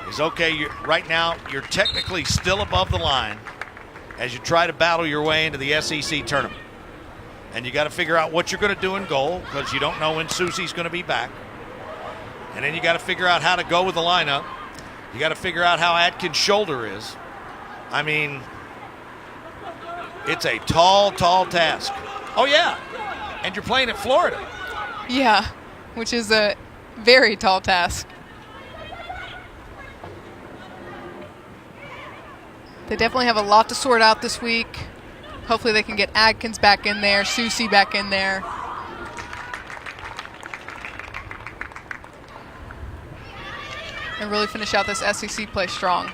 is, okay, right now you're technically still above the line as you try to battle your way into the SEC tournament. And you got to figure out what you're going to do in goal because you don't know when Susie's going to be back. And then you got to figure out how to go with the lineup. You got to figure out how Atkins' shoulder is. I mean, it's a tall, tall task. Oh, yeah. And you're playing at Florida. Yeah, which is a very tall task. They definitely have a lot to sort out this week. Hopefully they can get Adkins back in there, Susie back in there. And really finish out this SEC play strong.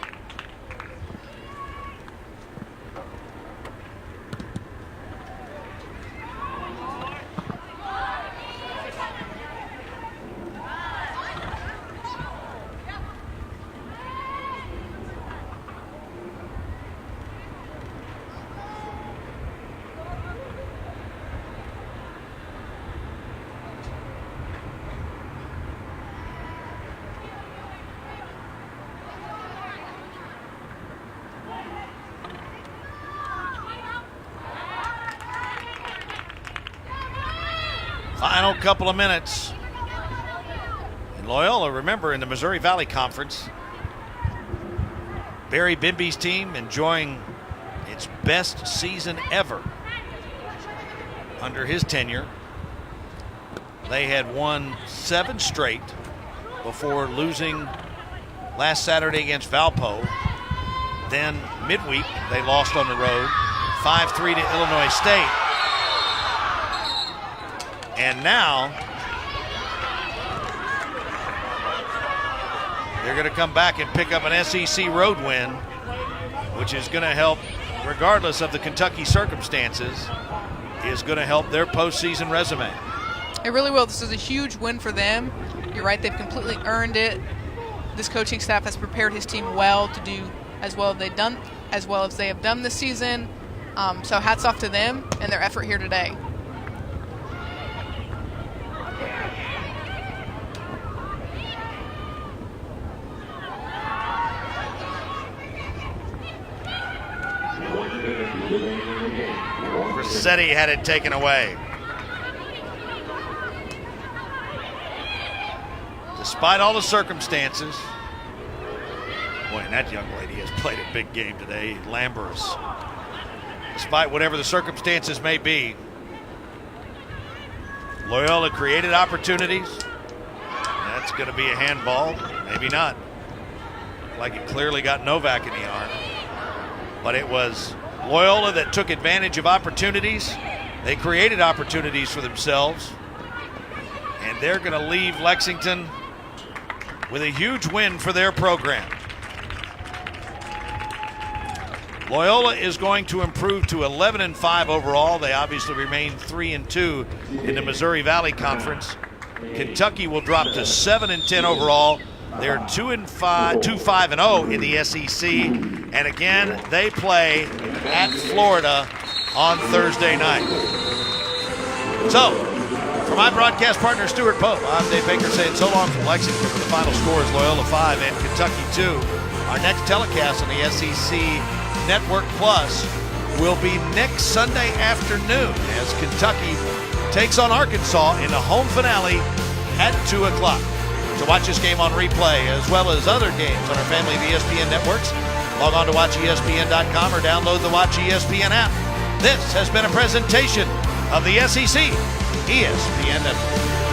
Final couple of minutes. And Loyola, remember, in the Missouri Valley Conference, Barry Bimby's team enjoying its best season ever under his tenure. They had won 7 straight before losing last Saturday against Valpo. Then midweek, they lost on the road, 5-3 to Illinois State. And now they're going to come back and pick up an SEC road win, which is going to help, regardless of the Kentucky circumstances, is going to help their postseason resume. It really will. This is a huge win for them. You're right, they've completely earned it. This coaching staff has prepared his team well to do as well as they have done this season. So hats off to them and their effort here today. Rossetti had it taken away. Despite all the circumstances, boy, and that young lady has played a big game today, Lambers. Despite whatever the circumstances may be, Loyola created opportunities. That's going to be a handball, maybe not. Like it clearly got Novak in the arm. But it was Loyola that took advantage of opportunities. They created opportunities for themselves. And they're going to leave Lexington with a huge win for their program. Loyola is going to improve to 11-5 overall. They obviously remain 3-2 in the Missouri Valley Conference. Kentucky will drop to 7-10 overall. They're 2-5-0 in the SEC. And again, they play at Florida on Thursday night. So, for my broadcast partner, Stuart Pope, I'm Dave Baker saying so long from Lexington. The final score is Loyola 5 and Kentucky 2. Our next telecast on the SEC Network Plus will be next Sunday afternoon as Kentucky takes on Arkansas in the home finale at 2 o'clock. To watch this game on replay as well as other games on our family of ESPN networks, log on to watchespn.com or download the Watch ESPN app. This has been a presentation of the SEC ESPN Network.